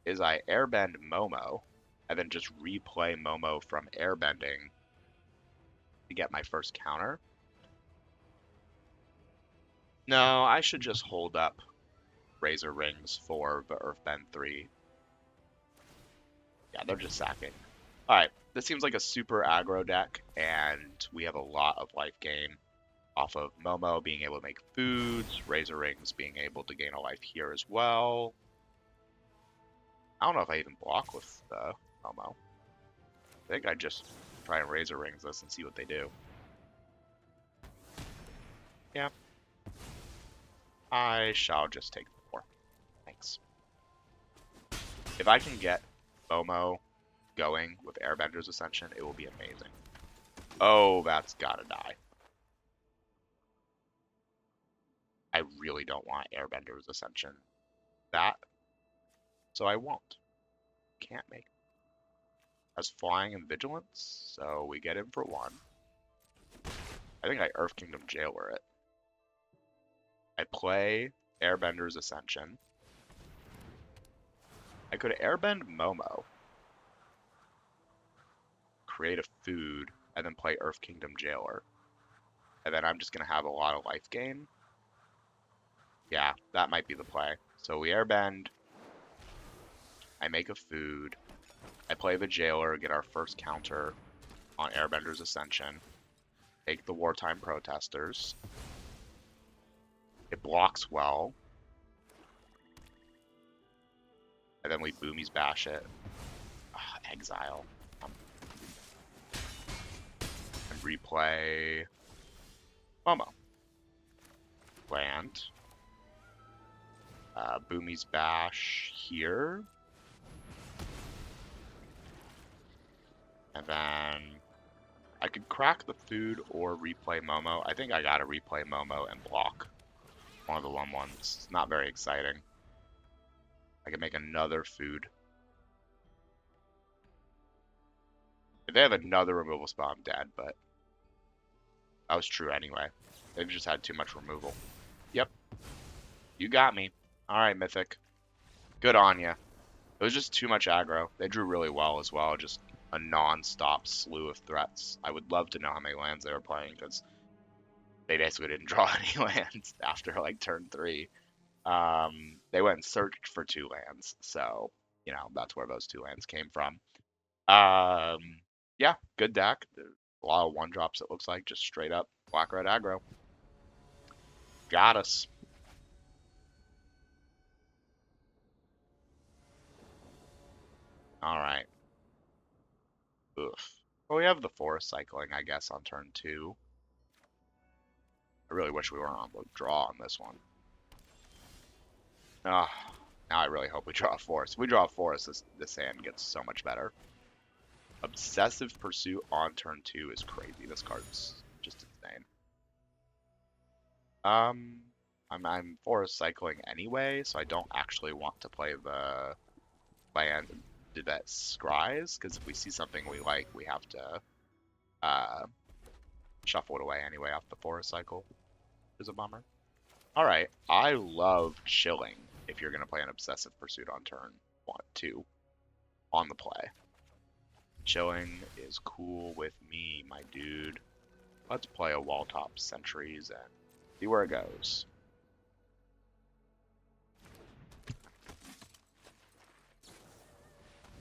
Speaker 1: is I Airbend Momo and then just replay Momo from Airbending to get my first counter. No, I should just hold up Razor Rings for the Earthbend 3. Yeah, they're just sacking. Alright, this seems like a super aggro deck, and we have a lot of life gain off of Momo being able to make foods, Razor Rings being able to gain a life here as well. I don't know if I even block with the Momo. I think I just try and Razor Rings this and see what they do. Yeah. I shall just take the 4. Thanks. If I can get Momo going with Airbender's Ascension, it will be amazing. Oh, that's gotta die. I really don't want Airbender's Ascension that, so I won't. Can't make it. Has Flying and Vigilance, so we get him for 1. I think I Earth Kingdom Jailer it. I play Airbender's Ascension. I could Airbend Momo. Create a food. and then play Earth Kingdom Jailer. And then I'm just going to have a lot of life gain. Yeah, that might be the play. So we airbend. I make a food. I play the Jailer, get our first counter on Airbender's Ascension. Take the Wartime Protesters. It blocks well. And then we Boomies Bash it. Exile. And replay Momo. Land. Boomies Bash here. And then I could crack the food or replay Momo. I think I gotta replay Momo and block one of the 1/1s. It's not very exciting. I can make another food. If they have another removal spell, I'm dead, but that was true anyway. They've just had too much removal. Yep. You got me. Alright, Mythic. Good on ya. It was just too much aggro. They drew really well as well. Just a non-stop slew of threats. I would love to know how many lands they were playing, because they basically didn't draw any lands after like turn 3. They went and searched for 2 lands, so you know that's where those 2 lands came from. Yeah, good deck. There's a lot of 1-drops. It looks like just straight up black red aggro. Got us. All right. Oof. Well, we have the forest cycling, I guess, on turn 2. I really wish we weren't on the draw on this one. Now I really hope we draw a forest. If we draw a forest, this hand gets so much better. Obsessive Pursuit on turn 2 is crazy. This card's just insane. I'm forest cycling anyway, so I don't actually want to play the land that scries, because if we see something we like, we have to shuffle it away anyway off the forest cycle. Is a bummer. Alright, I love chilling if you're going to play an Obsessive Pursuit on turn 2 on the play. Chilling is cool with me, my dude. Let's play a Walltop Sentries and see where it goes.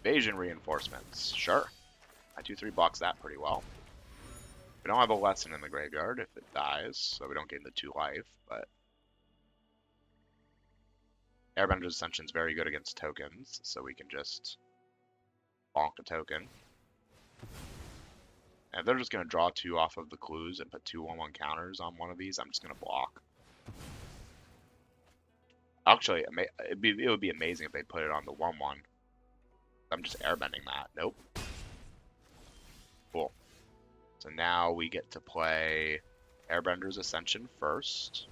Speaker 1: Evasion Reinforcements. Sure. My 2/3 blocks that pretty well. We don't have a lesson in the graveyard if it dies, so we don't gain the 2 life, but Airbender's Ascension is very good against tokens, so we can just bonk a token. And if they're just going to draw 2 off of the clues and put 2 1/1 counters on one of these, I'm just going to block. Actually, it would be amazing if they put it on the 1/1. I'm just airbending that. Nope. Cool. So now we get to play Airbender's Ascension first.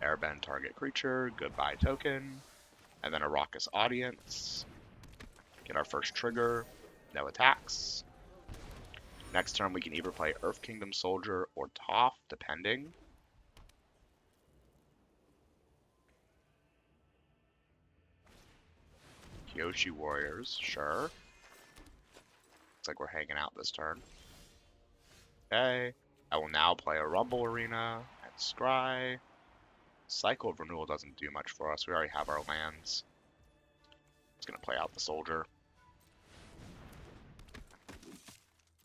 Speaker 1: Airbend target creature, goodbye token, and then a Raucous Audience. Get our first trigger, no attacks. Next turn we can either play Earth Kingdom Soldier or Toph, depending. Kyoshi Warriors, sure. Looks like we're hanging out this turn. Okay. I will now play a Rumble Arena and Scry. Cycle of Renewal doesn't do much for us. We already have our lands. Just gonna play out the Soldier.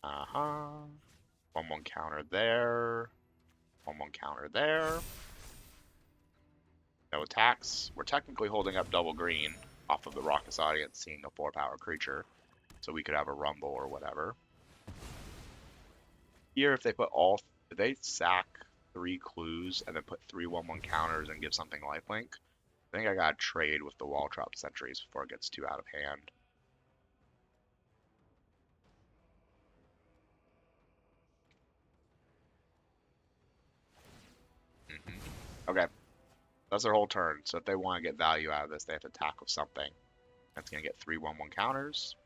Speaker 1: 1/1 counter there. 1/1 counter there. No attacks. We're technically holding up double green off of the Raucous Audience, seeing a 4-power creature. So we could have a Rumble or whatever. Here, if they sack 3 clues and then put 3 1/1 counters and give something lifelink, I think I gotta trade with the Walltop Sentries before it gets too out of hand. Okay. That's their whole turn, so if they want to get value out of this, they have to attack with something. That's going to get 3 1/1 counters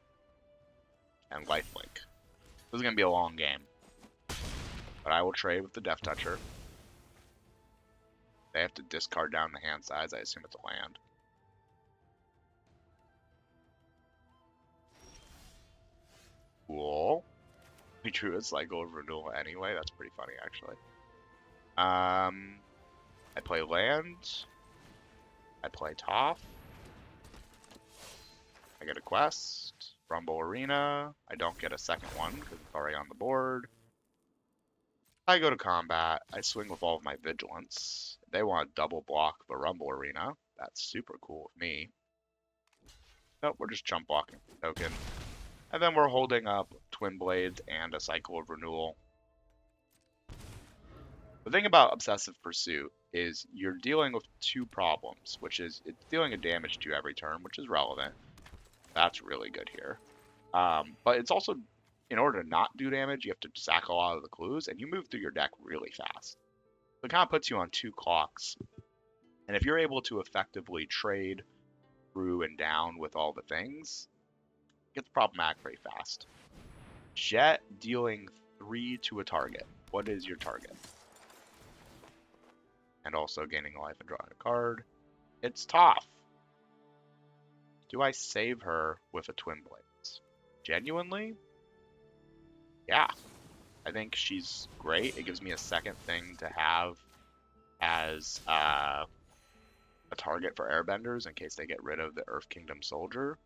Speaker 1: and lifelink. This is going to be a long game. But I will trade with the Death Toucher. They have to discard down the hand size. I assume it's a land. Cool. we drew a cycle of renewal anyway. That's pretty funny, actually. I play land. I play Toph. I get a quest. Rumble Arena. I don't get a second one because it's already on the board. I go to combat. I swing with all of my vigilance. They want to double block the Rumble Arena. That's super cool with me. Nope, we're just jump blocking the token. And then we're holding up Twin Blades and a cycle of renewal. The thing about Obsessive Pursuit is you're dealing with two problems, which is it's dealing a damage to you every turn, which is relevant. That's really good here. But it's also, in order to not do damage, you have to sack a lot of the clues, and you move through your deck really fast. So it kind of puts you on 2 clocks. And if you're able to effectively trade through and down with all the things, it gets problematic very fast. Jet dealing 3 to a target. What is your target? And also gaining life and drawing a card. It's Toph. Do I save her with a Twin Blades? Genuinely? Yeah. I think she's great. It gives me a second thing to have as a target for airbenders in case they get rid of the Earth Kingdom Soldier.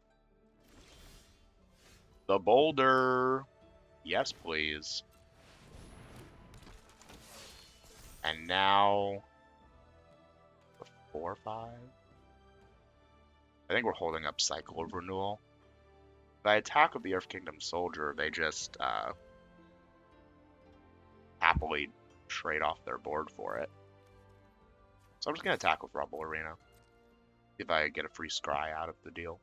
Speaker 1: The Boulder. Yes, please. And now the 4/5. I think we're holding up Cycle of Renewal. If I attack with the Earth Kingdom Soldier, they just happily trade off their board for it. So I'm just going to attack with Rumble Arena. See if I get a free scry out of the deal.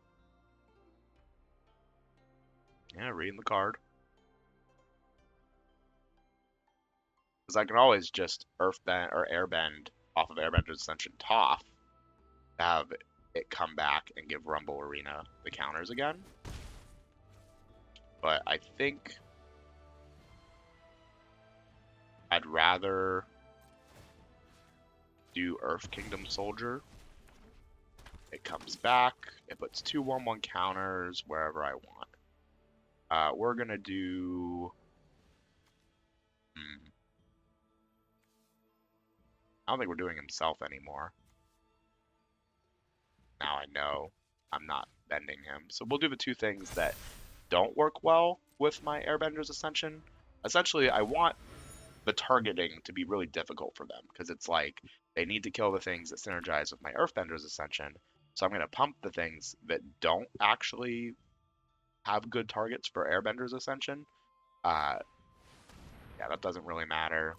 Speaker 1: Yeah, reading the card. Because I can always just Earthbend or Airbend off of Airbender's Ascension Toph to have it come back and give Rumble Arena the counters again. But I think I'd rather do Earth Kingdom Soldier. It comes back. It puts 2 1/1 counters wherever I want. We're going to do... I don't think we're doing himself anymore. Now I know I'm not bending him. So we'll do the 2 things that don't work well with my Airbender's Ascension. Essentially, I want the targeting to be really difficult for them, because it's like they need to kill the things that synergize with my Earthbender's Ascension. So I'm going to pump the things that don't actually have good targets for Airbender's Ascension. Yeah, that doesn't really matter.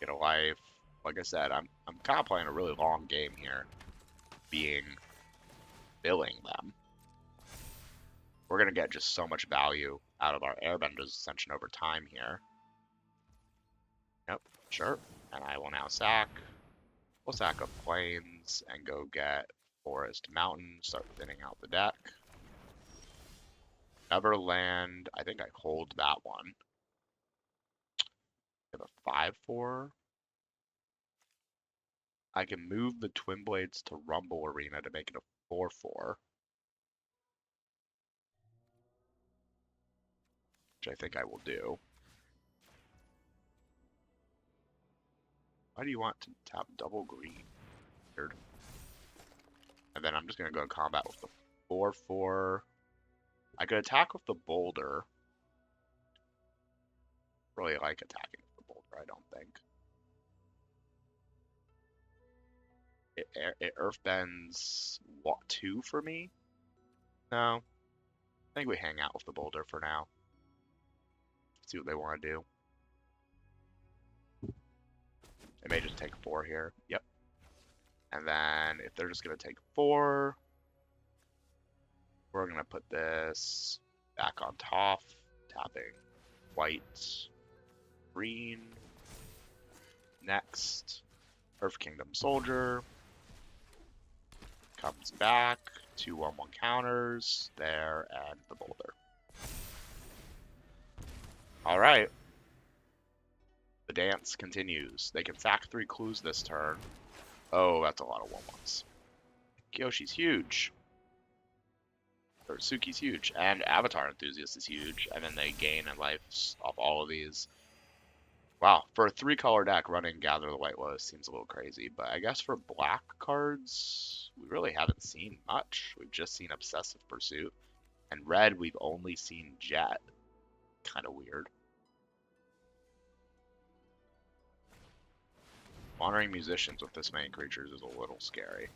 Speaker 1: Get a life. Like I said, I'm kind of playing a really long game here, billing them. We're going to get just so much value out of our Airbender's Ascension over time here. Yep, sure. And I will now sack. We'll sack up Plains and go get Forest Mountain, start thinning out the deck. Neverland, I think I hold that one. We have a 5/4. I can move the Twin Blades to Rumble Arena to make it a 4/4. Which I think I will do. Why do you want to tap double green? Weird. And then I'm just going to go in combat with the 4/4. I could attack with the Boulder. Really like attacking with the Boulder, I don't think. It Earthbends 2 for me? No. I think we hang out with the Boulder for now. See what they want to do. They may just take 4 here. Yep. And then if they're just going to take 4, we're going to put this back on top, tapping white, green. Next, Earth Kingdom Soldier. Comes back, 2 1/1 counters, there, and the Boulder. Alright. The dance continues. They can sack 3 clues this turn. Oh, that's a lot of 1/1s. Kyoshi's huge. Or Suki's huge, and Avatar Enthusiast is huge, and then they gain in life off all of these. Wow, for a 3-color deck, running Gather the White Lotus seems a little crazy, but I guess for black cards, we really haven't seen much. We've just seen Obsessive Pursuit, and red, we've only seen Jet. Kind of weird. Wandering Musicians with this many creatures is a little scary.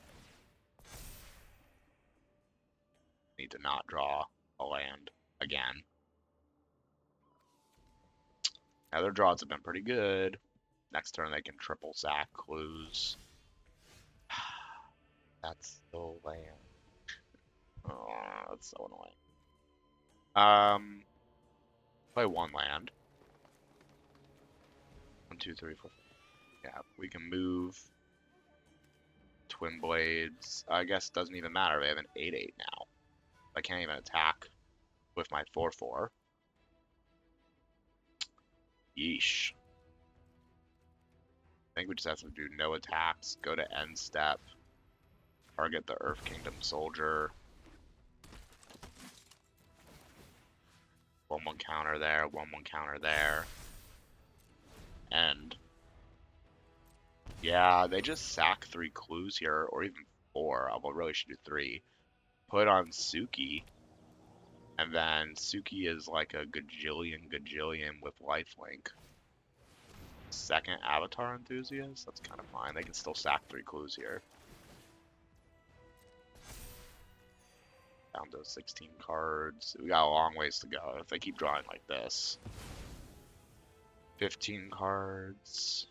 Speaker 1: Need to not draw a land again. Now their draws have been pretty good. Next turn they can triple sack clues. That's so land. Oh, that's so annoying. Play one land. 1, 2, 3, 4. Yeah, we can move Twin Blades. I guess it doesn't even matter. They have an 8/8 now. I can't even attack with my 4/4. Yeesh. I think we just have to do no attacks, go to end step, target the Earth Kingdom Soldier. 1/1 counter there, 1/1 counter there. And yeah, they just sack 3 clues here, or even 4. I really should do 3. Put on Suki, and then Suki is like a gajillion with lifelink. Second Avatar Enthusiast? That's kind of fine. They can still sack 3 clues here. Down to 16 cards. We got a long ways to go if they keep drawing like this. 15 cards.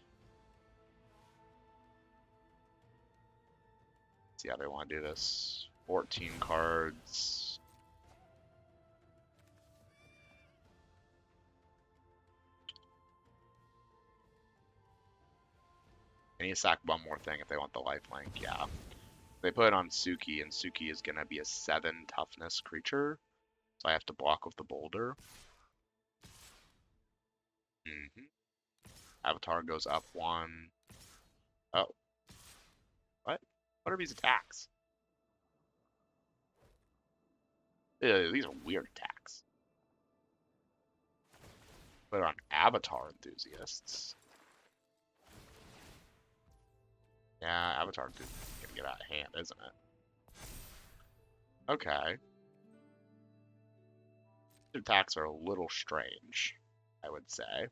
Speaker 1: Let's see how they want to do this. 14 cards. They need to sack one more thing if they want the lifelink, yeah. They put it on Suki, and Suki is going to be a 7 toughness creature. So I have to block with the boulder. Avatar goes up 1. Oh. What? What are these attacks? Ew, these are weird attacks. Put it on Avatar Enthusiasts. Yeah, Avatar Enthusiasts is going to get out of hand, isn't it? Okay. The attacks are a little strange, I would say.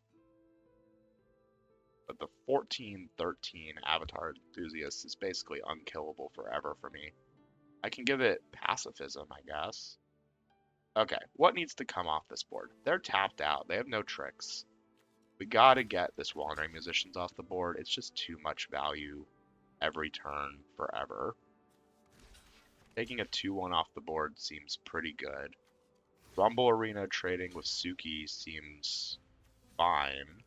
Speaker 1: But the 14-13 Avatar Enthusiast is basically unkillable forever for me. I can give it pacifism, I guess. Okay, what needs to come off this board? They're tapped out. They have no tricks. We gotta get this Wandering Musicians off the board. It's just too much value every turn forever. Taking a 2/1 off the board seems pretty good. Rumble Arena trading with Suki seems fine.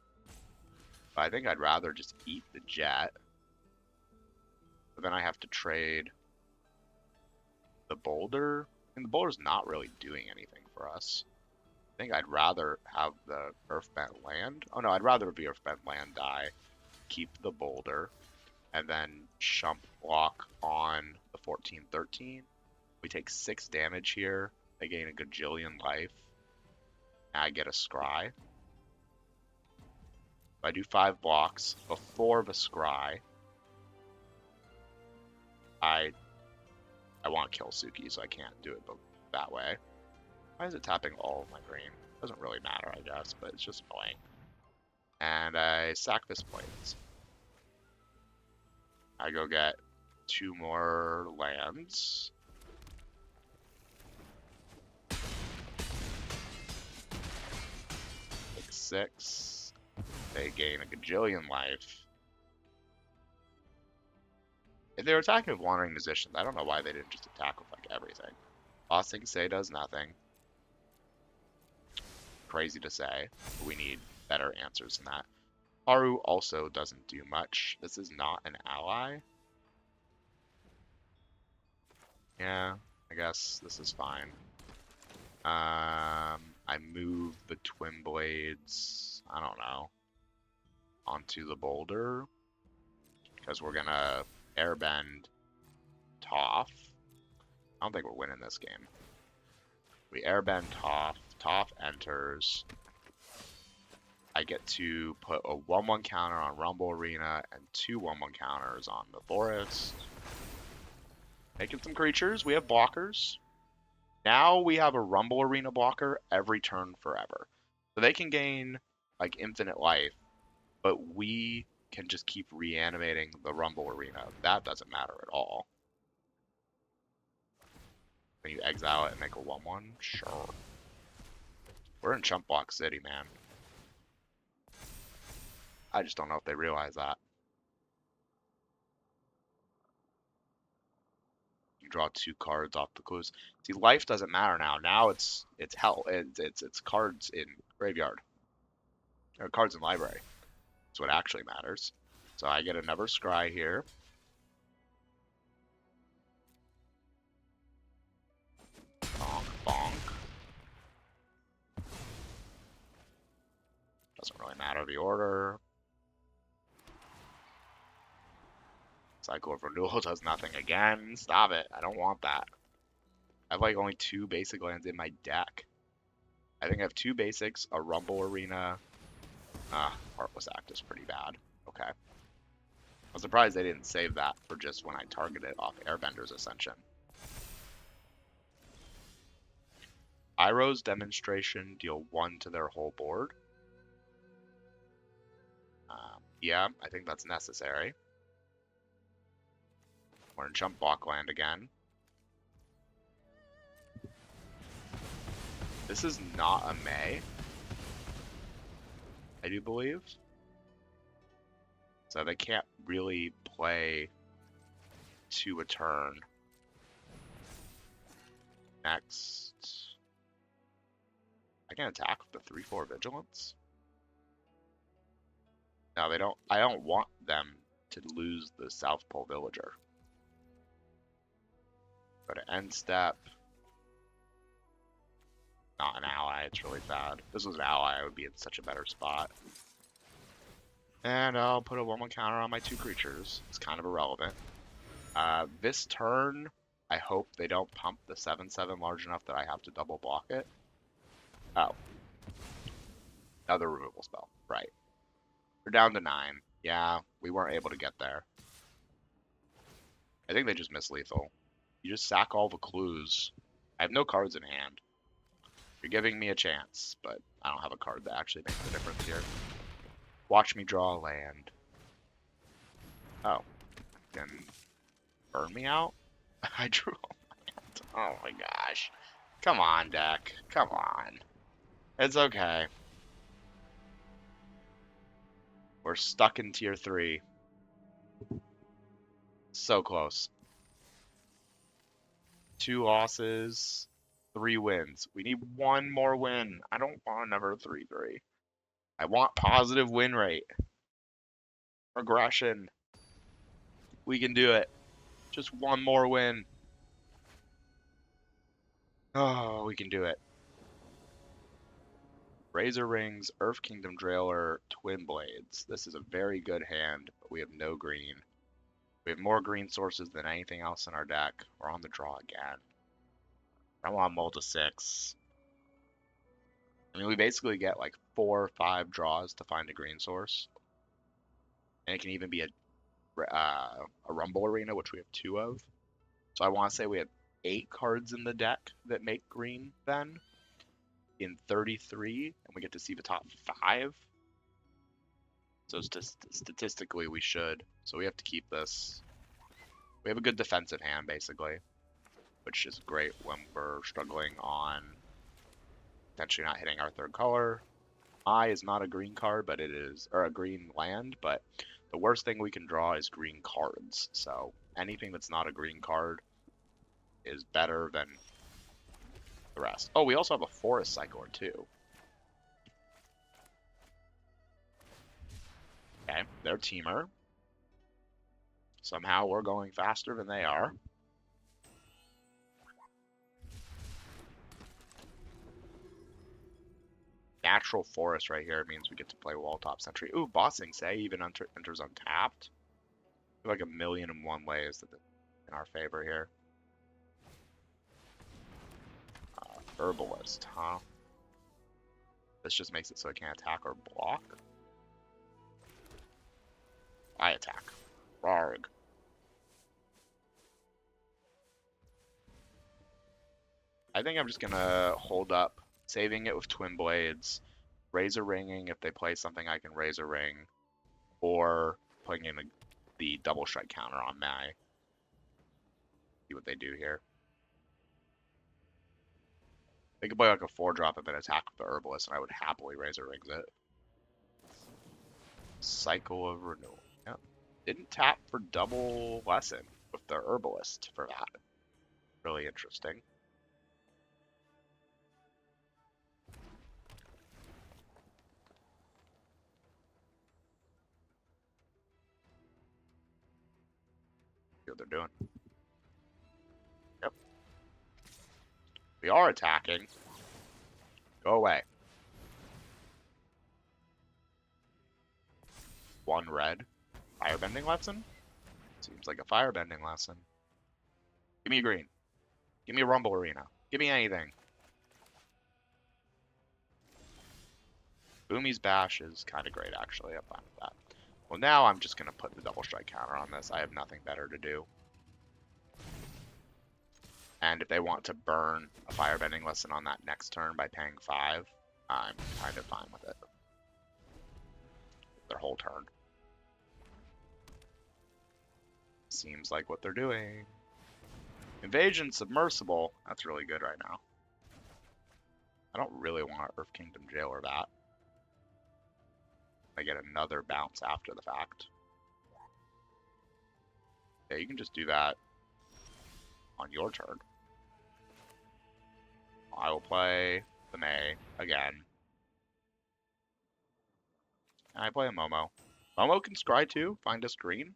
Speaker 1: But I think I'd rather just eat the Jet. But then I have to trade the Boulder. And the Boulder's not really doing anything for us. I think I'd rather have the Earthbent Land. Oh no, I'd rather be Earthbent Land die. Keep the Boulder. And then Shump block on the 14-13. We take 6 damage here. They gain a gajillion life. And I get a Scry. If I do 5 blocks before the Scry, I want to kill Suki, so I can't do it that way. Why is it tapping all of my green? Doesn't really matter, I guess, but it's just annoying. And I sack this Blades. I go get 2 more lands. Take 6. They gain a gajillion life. If they were attacking with Wandering Musicians, I don't know why they didn't just attack with, like, everything. Bossing Say does nothing. Crazy to say, but we need better answers than that. Haru also doesn't do much. This is not an ally. Yeah, I guess this is fine. I move the Twin Blades, I don't know, onto the Boulder. Because we're gonna airbend Toph. I don't think we're winning this game. We airbend Toph. Toph enters. I get to put a 1/1 counter on Rumble Arena and 2 1/1 counters on the Forest. Making some creatures. We have blockers. Now we have a Rumble Arena blocker every turn forever. So they can gain like infinite life, but we can just keep reanimating the Rumble Arena. That doesn't matter at all. When you exile it and make a 1/1, sure. We're in Chump Block City, man. I just don't know if they realize that. You draw 2 cards off the clues. See, life doesn't matter now. Now it's hell. It's cards in graveyard or cards in library. That's what actually matters. So I get another scry here. Bonk, bonk. Doesn't really matter the order. Cycle of Renewal does nothing again. Stop it. I don't want that. I have like only 2 basic lands in my deck. I think I have 2 basics, a Rumble Arena. Heartless Act is pretty bad. Okay. I'm surprised they didn't save that for just when I target it off Airbender's Ascension. Iroh's Demonstration, deal 1 to their whole board. Yeah, I think that's necessary. We're in Chump Block land again. This is not a May, I do believe. So they can't really play to a turn. Next. I can attack with the 3/4 Vigilance. No, they don't. I don't want them to lose the South Pole Villager. Go to end step. Not an ally, it's really bad. If this was an ally, I would be in such a better spot. And I'll put a 1/1 counter on my 2 creatures. It's kind of irrelevant. This turn, I hope they don't pump the 7/7 large enough that I have to double block it. Oh. Another removal spell. Right. We're down to 9. Yeah, we weren't able to get there. I think they just missed lethal. You just sack all the clues. I have no cards in hand. You're giving me a chance, but I don't have a card that actually makes the difference here. Watch me draw a land. Oh. Then burn me out? I drew a land. Oh my gosh. Come on, deck. Come on. It's okay. We're stuck in tier 3. So close. 2 losses, 3 wins. We need 1 more win. I don't want another 3-3. I want positive win rate. Regression. We can do it. Just 1 more win. Oh, we can do it. Razor Rings, Earth Kingdom Drailer, Twin Blades. This is a very good hand, but we have no green. We have more green sources than anything else in our deck. We're on the draw again. I want mull to 6. I mean, we basically get like 4 or 5 draws to find a green source. And it can even be a Rumble Arena, which we have 2 of. So I want to say we have 8 cards in the deck that make green then. In 33, and we get to see the top 5. So statistically, we should. So we have to keep this. We have a good defensive hand, basically, which is great when we're struggling on potentially not hitting our 3rd color. Eye is not a green card, but it is, or a green land, but the worst thing we can draw is green cards. So anything that's not a green card is better than the rest. Oh, we also have a Forest Cycler too. Okay, they're teamer. Somehow we're going faster than they are. Natural Forest right here means we get to play Walltop Sentry. Ooh, Bossing Say even enters untapped. Like 1,000,001 ways that in our favor here. Herbalist, huh? This just makes it so I can't attack or block. I attack. Rarg. I think I'm just gonna hold up, saving it with Twin Blades, Razor Ringing if they play something I can Razor Ring, or putting in the double strike counter on Mai. See what they do here. They could play like a 4-drop and then attack with the Herbalist, and I would happily Razor Rings it. Cycle of Renewal. Yep. Didn't tap for double Lesson with the Herbalist for that. Really interesting. See what they're doing. Yep. We are attacking. Go away. 1 red. Firebending lesson? Seems like a firebending lesson. Give me a green. Give me a Rumble Arena. Give me anything. Boomy's Bash is kind of great, actually. I'm fine with that. Well, now I'm just going to put the double strike counter on this. I have nothing better to do. And if they want to burn a firebending lesson on that next turn by paying 5, I'm kind of fine with it. Their whole turn. Seems like what they're doing. Invasion Submersible. That's really good right now. I don't really want Earth Kingdom Jailer that. I get another bounce after the fact. Yeah, you can just do that on your turn. I will play the May again. And I play a Momo. Momo can scry too, find us green.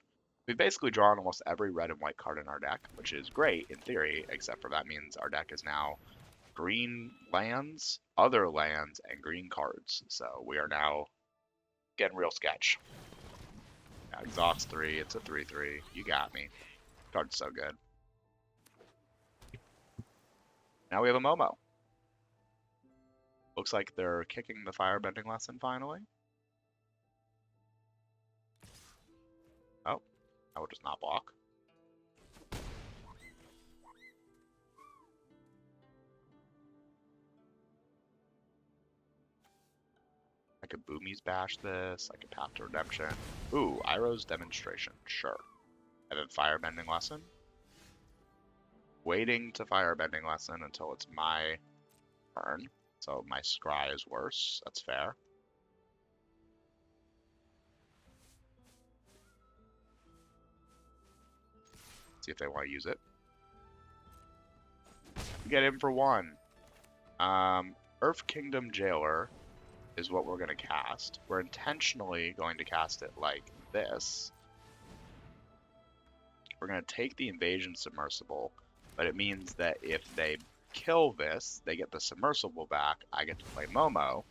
Speaker 1: We've basically drawn almost every red and white card in our deck, which is great in theory, except for that means our deck is now green lands, other lands, and green cards. So we are now getting real sketch. Yeah, exhaust 3, it's a 3/3. You got me. Card's so good. Now we have a Momo. Looks like they're kicking the firebending lesson finally. Oh, I will just not block. I could Boomy's Bash this. I could Path to Redemption. Ooh, Iroh's Demonstration. Sure. And then Firebending Lesson. Waiting to Firebending Lesson until it's my turn. So my scry is worse. That's fair. See if they want to use it. Get him for 1. Earth Kingdom Jailer is what we're going to cast. We're intentionally going to cast it like this. We're going to take the Invasion Submersible, but it means that if they kill this, they get the Submersible back. I get to play Momo.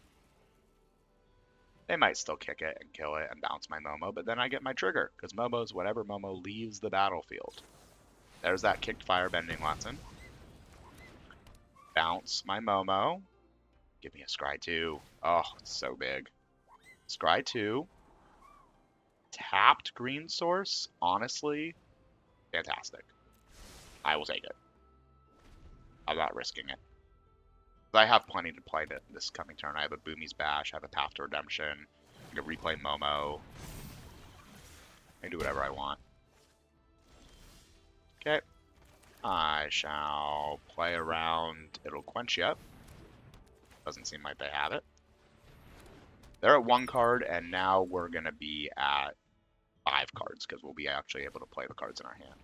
Speaker 1: They might still kick it and kill it and bounce my Momo, but then I get my trigger, because Momo's whenever Momo leaves the battlefield. There's that kicked firebending lesson. Bounce my Momo. Give me a Scry 2. Oh, it's so big. Scry 2. Tapped green source. Honestly, fantastic. I will take it. I'm not risking it. I have plenty to play this coming turn. I have a Boomy's Bash. I have a Path to Redemption. I can replay Momo. I can do whatever I want. Okay. I shall play around. It'll quench you up. Doesn't seem like they have it. They're at 1 card, and now we're going to be at 5 cards, because we'll be actually able to play the cards in our hand.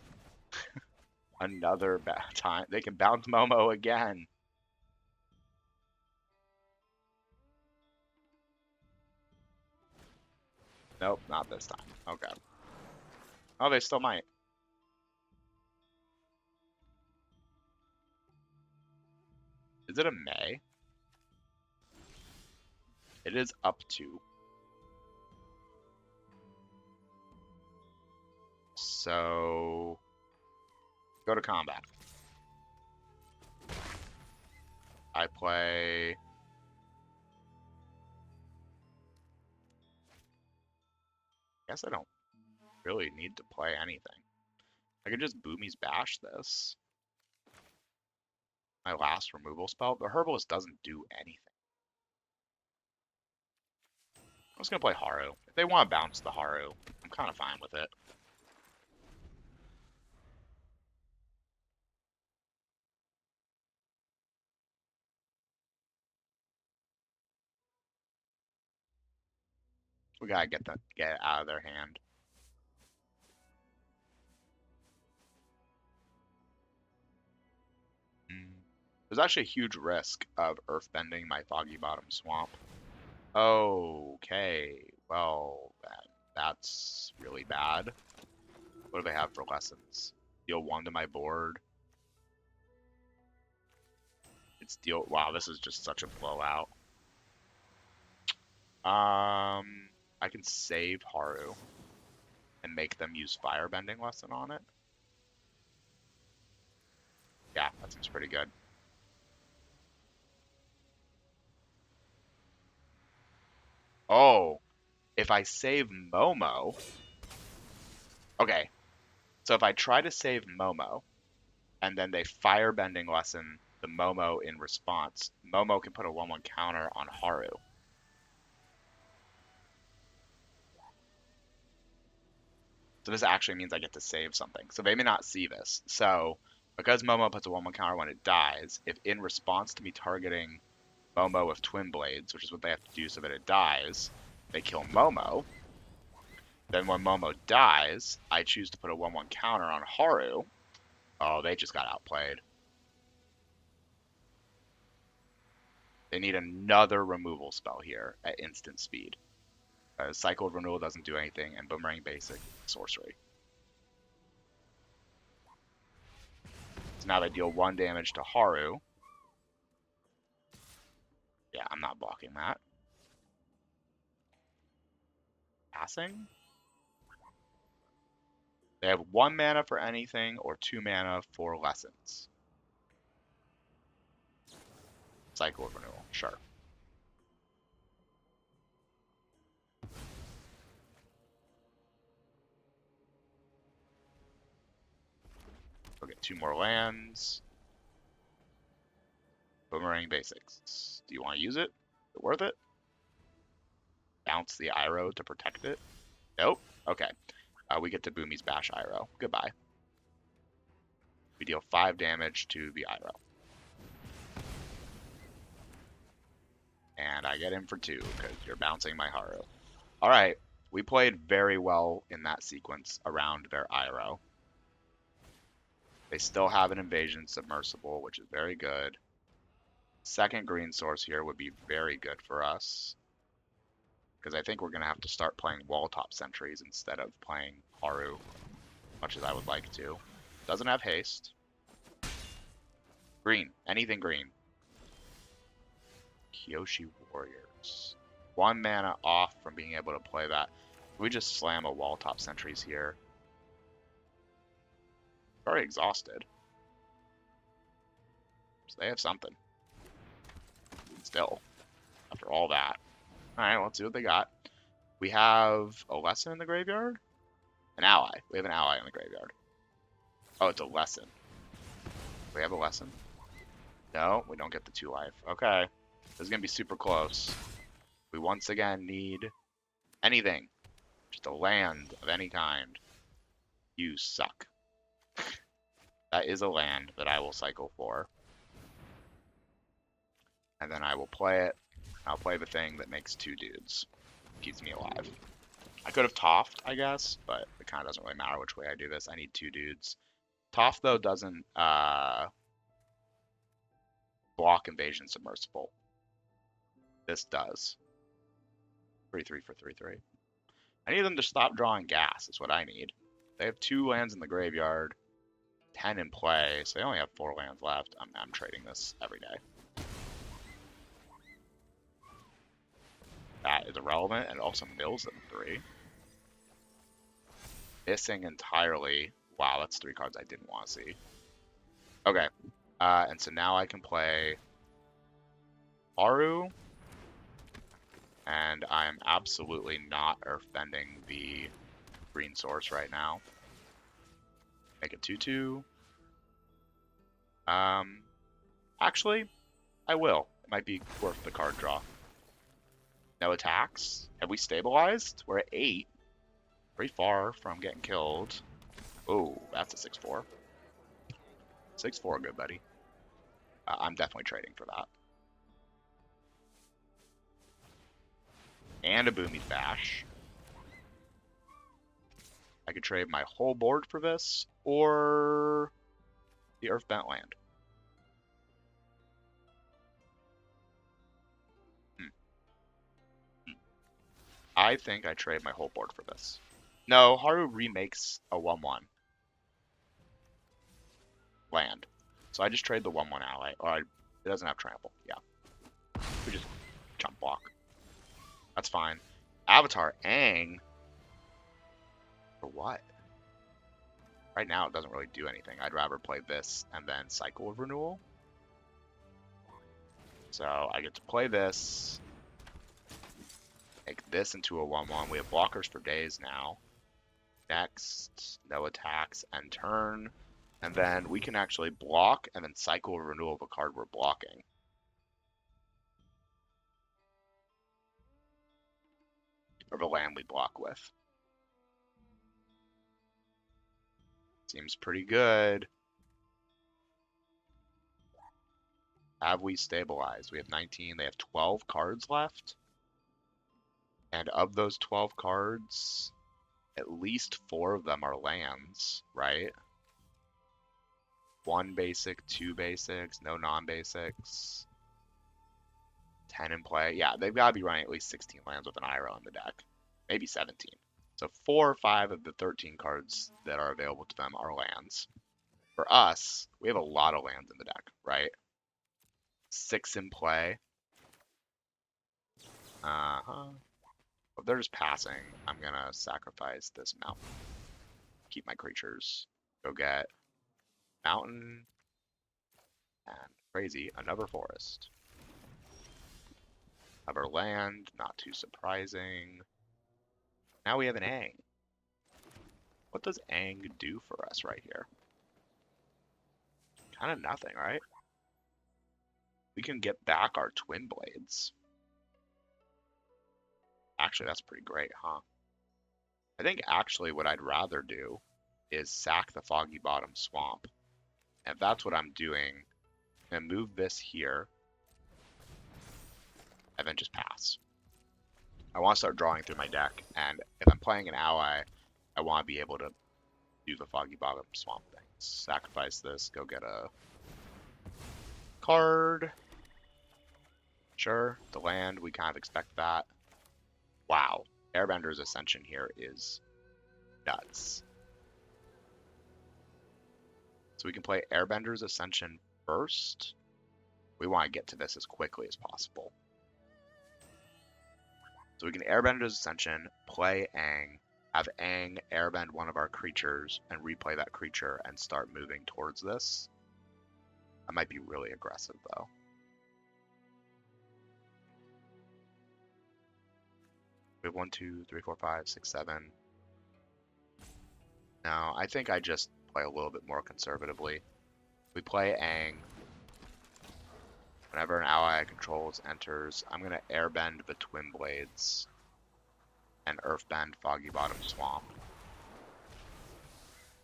Speaker 1: Another time. They can bounce Momo again. Nope, not this time. Okay. Oh, they still might. Is it a May? It is up to. So, go to combat. I play... I guess I don't really need to play anything. I could just Boomy's Bash this. My last removal spell, but Herbalist doesn't do anything. I'm just gonna play Haru. If they want to bounce the Haru, I'm kind of fine with it. We gotta get it out of their hand. There's actually a huge risk of earthbending my Foggy Bottom Swamp. Okay, well, that's really bad. What do they have for lessons? Deal 1 to my board. It's deal... Wow, this is just such a blowout. I can save Haru and make them use Firebending Lesson on it. Yeah, that seems pretty good. Oh, if I save Momo... Okay, so if I try to save Momo, and then they Firebending Lesson the Momo in response, Momo can put a 1/1 counter on Haru. So this actually means I get to save something. So they may not see this. So because Momo puts a 1/1 counter when it dies, if in response to me targeting Momo with Twin Blades, which is what they have to do so that it dies, they kill Momo, then when Momo dies, I choose to put a 1/1 counter on Haru. Oh, they just got outplayed. They need another removal spell here at instant speed. Cycled Renewal doesn't do anything, and Boomerang Basic sorcery. So now they deal 1 damage to Haru. Yeah, I'm not blocking that. Passing? They have 1 mana for anything or 2 mana for lessons. Cycle of Renewal, sure. We'll get 2 more lands. Boomerang Basics. Do you want to use it? Is it worth it? Bounce the Iroh to protect it? Nope. Okay. We get to Boomy's Bash Iroh. Goodbye. We deal 5 damage to the Iroh. And I get in for 2 because you're bouncing my Haru. Alright, we played very well in that sequence around their Iroh. They still have an Invasion Submersible, which is very good. Second green source here would be very good for us. Because I think we're going to have to start playing wall top sentries instead of playing Haru, much as I would like to. Doesn't have haste. Green. Anything green. Kyoshi Warriors. 1 mana off from being able to play that. We just slam a wall top sentries here. Very exhausted. So they have something. Still. After all that. Alright, let's see what they got. We have a lesson in the graveyard? An ally. We have an ally in the graveyard. Oh, it's a lesson. We have a lesson. No, we don't get the 2 life. Okay. This is going to be super close. We once again need anything. Just a land of any kind. You suck. That is a land that I will cycle for. And then I will play it. I'll play the thing that makes 2 dudes. Keeps me alive. I could have Toffed, I guess, but it kind of doesn't really matter which way I do this. I need 2 dudes. Toff, though, doesn't block Invasion Submersible. This does. 3/3 for 3/3. I need them to stop drawing gas, is what I need. They have 2 lands in the graveyard, 10 in play, so they only have 4 lands left. I'm trading this every day. That is irrelevant, and it also mills them 3. Missing entirely. Wow, that's 3 cards I didn't want to see. Okay, and so now I can play Haru, and I'm absolutely not earthbending the green source right now. Make it 2/2. Actually, I will. It might be worth the card draw. No attacks. Have we stabilized? We're at 8. Pretty far from getting killed. Oh, that's a 6/4. 6/4, good buddy. I'm definitely trading for that. And a Boomy Bash. I could trade my whole board for this, or the Earthbent land. I think I trade my whole board for this. No, Haru remakes a 1/1 land. So I just trade the 1/1 ally. Or it doesn't have trample. Yeah. We just jump block. That's fine. Avatar Aang. For what? Right now it doesn't really do anything. I'd rather play this and then Cycle of Renewal. So I get to play this. Make this into a 1/1. We have blockers for days now. Next, no attacks, end turn. And then we can actually block and then cycle a renewal of a card we're blocking. Or the land we block with. Seems pretty good. Have we stabilized? We have 19. They have 12 cards left. And of those 12 cards, at least 4 of them are lands, right? 1 basic, 2 basics, no non-basics. 10 in play. Yeah, they've got to be running at least 16 lands with an IRO in the deck. Maybe 17. So 4 or 5 of the 13 cards that are available to them are lands. For us, we have a lot of lands in the deck, right? 6 in play. If they're just passing, I'm going to sacrifice this mountain. Keep my creatures. Go get mountain. And crazy, another forest. Another land, not too surprising. Now we have an Aang. What does Aang do for us right here? Kind of nothing, right? We can get back our Twin Blades. Actually, that's pretty great, huh? I think actually what I'd rather do is sack the Foggy Bottom Swamp. And if that's what I'm doing, I'm going to move this here. And then just pass. I want to start drawing through my deck. And if I'm playing an ally, I want to be able to do the Foggy Bottom Swamp thing. Sacrifice this, go get a card. Sure, the land, we kind of expect that. Wow, Airbender's Ascension here is nuts. So we can play Airbender's Ascension first. We want to get to this as quickly as possible. So we can Airbender's Ascension, play Aang, have Aang airbend one of our creatures, and replay that creature and start moving towards this. That might be really aggressive, though. We have 1, 2, 3, 4, 5, 6, 7. No, I think I just play a little bit more conservatively. We play Aang. Whenever an ally I controls enters, I'm going to airbend the Twin Blades and earthbend Foggy Bottom Swamp.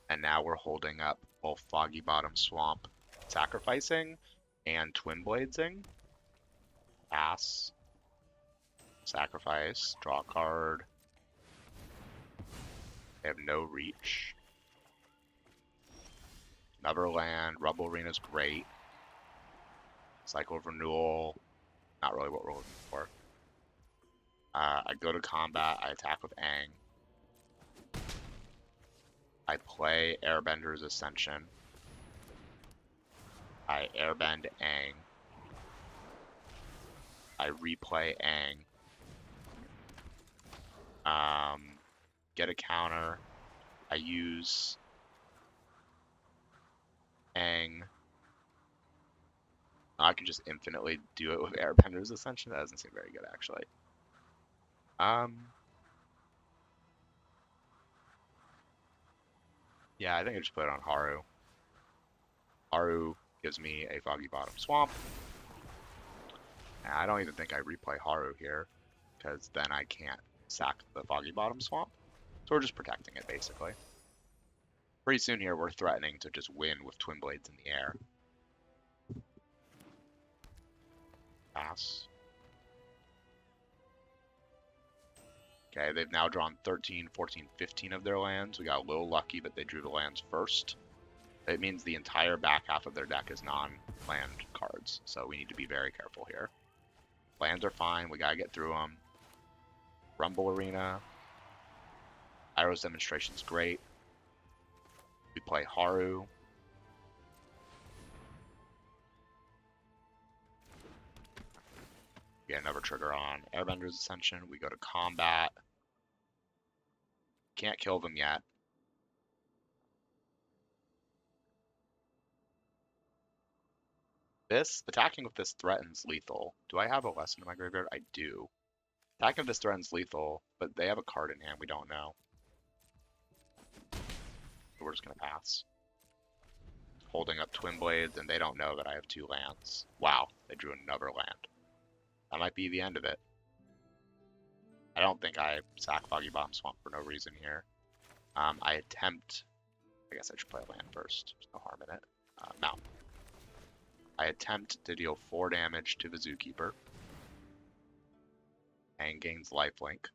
Speaker 1: And now we're holding up both Foggy Bottom Swamp sacrificing and Twin Bladesing. Pass. Sacrifice. Draw a card. They have no reach. Another land. Rubble Arena's great. Cycle of Renewal. Not really what we're looking for. I go to combat. I attack with Aang. I play Airbender's Ascension. I airbend Aang. I replay Aang. Get a counter. I use Aang. I could just infinitely do it with Airbender's Ascension. That doesn't seem very good, actually. Yeah, I think I just put it on Haru. Haru gives me a Foggy Bottom Swamp. And I don't even think I replay Haru here, because then I can't sack the Foggy Bottom Swamp. So we're just protecting it, basically. Pretty soon here, we're threatening to just win with Twin Blades in the air. Pass. Okay, they've now drawn 13, 14, 15 of their lands. We got a little lucky, but they drew the lands first. It means the entire back half of their deck is non-land cards, so we need to be very careful here. Lands are fine, we gotta get through them. Rumble Arena. Iroh's Demonstration's great. We play Haru. Get another trigger on Airbender's Ascension. We go to combat. Can't kill them yet. This, attacking with this threatens lethal. Do I have a lesson in my graveyard? I do. Attacking with this threatens lethal, but they have a card in hand we don't know. So we're just gonna pass. Holding up Twin Blades, and they don't know that I have 2 lands. Wow, they drew another land. That might be the end of it. I don't think I sack Foggy Bottom Swamp for no reason here. I attempt... I guess I should play a land first. There's no harm in it. Mountain. I attempt to deal 4 damage to the Zookeeper. And gains lifelink.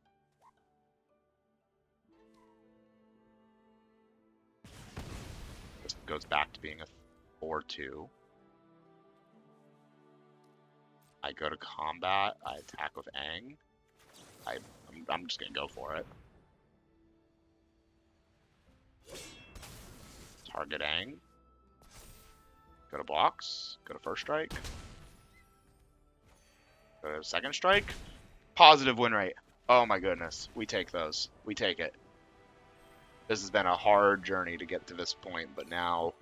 Speaker 1: This goes back to being a 4-2. I go to combat. I attack with Aang. I'm just gonna go for it. Target Aang. Go to blocks. Go to first strike. Go to second strike. Positive win rate. Oh my goodness. We take those. We take it. This has been a hard journey to get to this point, but now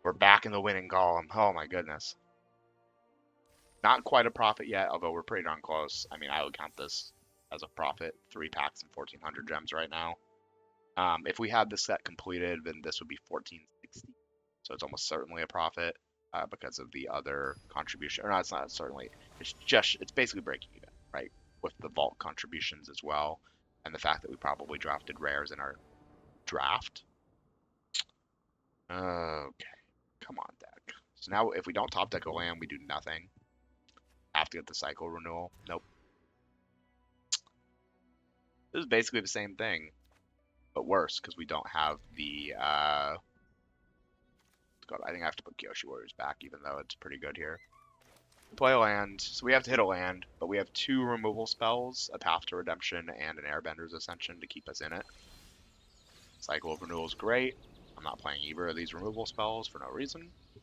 Speaker 1: we're back in the winning column. Oh my goodness. Not quite a profit yet, although we're pretty darn close. I mean, I would count this as a profit. 3 packs and 1,400 gems right now. If we had this set completed, then this would be 1,460. So it's almost certainly a profit because of the other contribution. Or no, it's not certainly. It's basically breaking even, right? With the vault contributions as well. And the fact that we probably drafted rares in our draft. Okay. Come on, deck. So now if we don't top deck a land, we do nothing. Have to get the cycle renewal. Nope. This is basically the same thing, but worse because we don't have the. I think I have to put Kyoshi Warriors back, even though it's pretty good here. Play a land, so we have to hit a land, but we have 2 removal spells, a Path to Redemption and an Airbender's Ascension to keep us in it. Cycle of Renewal is great. I'm not playing either of these removal spells for no reason. If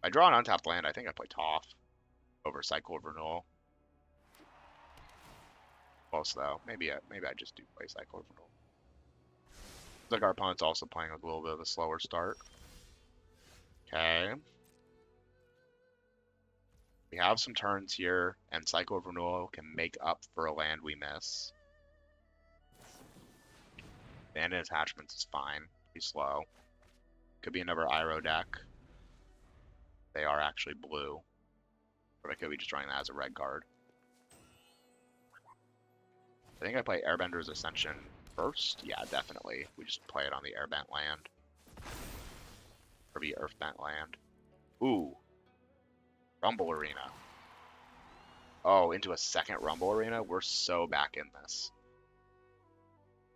Speaker 1: I draw an untapped land, I think I play Toph over Cycle of Renewal. Close though. Maybe I just do play Cycle of Renewal. Looks like our opponent's also playing a little bit of a slower start. Okay. We have some turns here, and Cycle of Renewal can make up for a land we miss. Abandoned Attachments is fine. Be slow. Could be another Iroh deck. They are actually blue. Or I could be just drawing that as a red card. I think I play Airbender's Ascension first. Yeah, definitely. We just play it on the Airbent land. Or the Earthbent land. Ooh. Rumble Arena. Oh, into a second Rumble Arena? We're so back in this.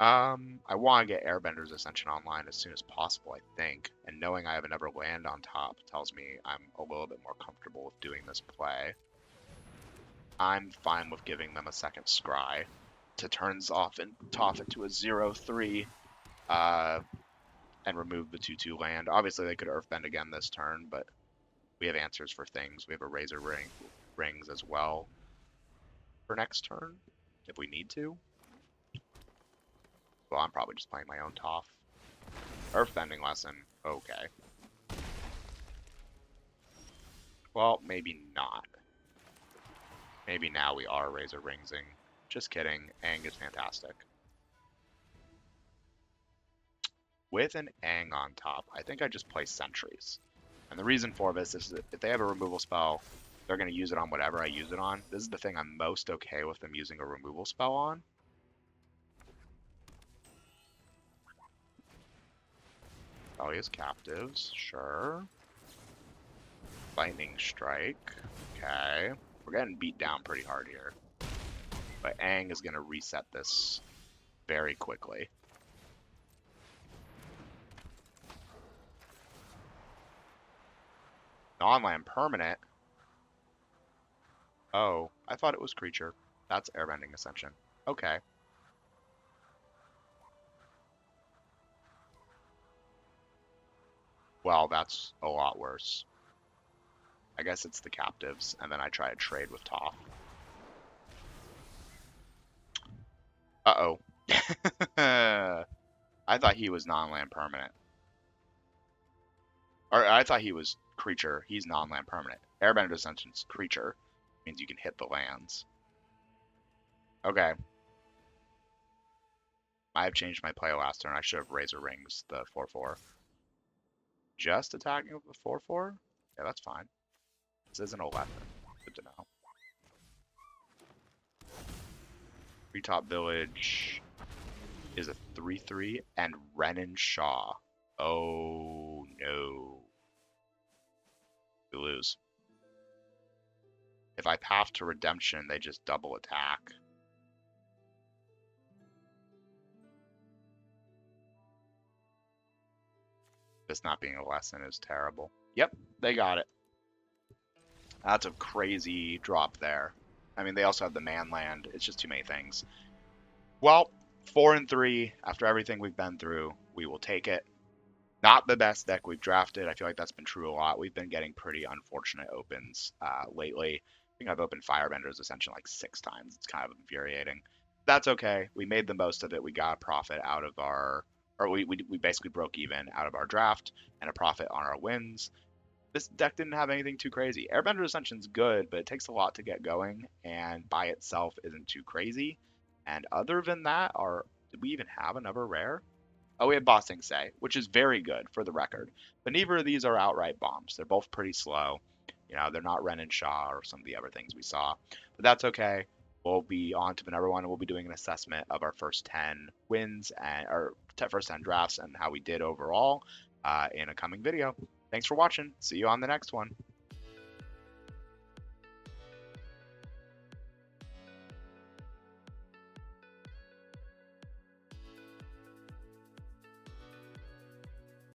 Speaker 1: I want to get Airbender's Ascension online as soon as possible, I think. And knowing I have another land on top tells me I'm a little bit more comfortable with doing this play. I'm fine with giving them a second Scry to turns off and toss it to a 0-3 and remove the 2-2 land. Obviously, they could Earthbend again this turn, but we have answers for things. We have a Razor Rings as well for next turn if we need to. Well, I'm probably just playing my own Toph. Earthbending lesson. Okay. Well, maybe not. Maybe now we are Razor Ringsing. Just kidding. Aang is fantastic. With an Aang on top, I think I just play Sentries. And the reason for this is that if they have a removal spell, they're going to use it on whatever I use it on. This is the thing I'm most okay with them using a removal spell on. Oh, he has captives, sure. Lightning Strike, okay. We're getting beat down pretty hard here. But Aang is going to reset this very quickly. Non-land permanent? Oh, I thought it was creature. That's Airbending Ascension. Okay. Well, that's a lot worse. I guess it's the captives, and then I try to trade with Toph. Uh-oh. I thought he was non-land permanent. Or I thought he was creature. He's non-land permanent. Airbender Ascension's creature. Means you can hit the lands. Okay. I have changed my play last turn. I should have Razor Rings the 4/4. Just attacking with the 4/4? Yeah, that's fine. This is an 11. Good to know. Treetop Village is a 3/3 and Renan Shaw. Oh no. We lose. If I path to Redemption, they just double attack. This not being a lesson is terrible. Yep, they got it. That's a crazy drop there. I mean, they also have the man land. It's just too many things. Well, 4-3 after everything we've been through. We will take it. Not the best deck we've drafted. I feel like that's been true a lot. We've been getting pretty unfortunate opens lately. I think I've opened Firebender's Ascension like 6 times. It's kind of infuriating. That's okay. We made the most of it. We got a profit out of our, or we basically broke even out of our draft and a profit on our wins. This deck didn't have anything too crazy. Airbender Ascension's good, but it takes a lot to get going, and by itself isn't too crazy. And other than that, did we even have another rare? Oh, we had Bossing Say, which is very good for the record. But neither of these are outright bombs. They're both pretty slow. You know, they're not Ren and Shaw or some of the other things we saw. But that's okay. We'll be on to another one, and we'll be doing an assessment of our first 10 wins and our first 10 drafts and how we did overall in a coming video. Thanks for watching. See you on the next one.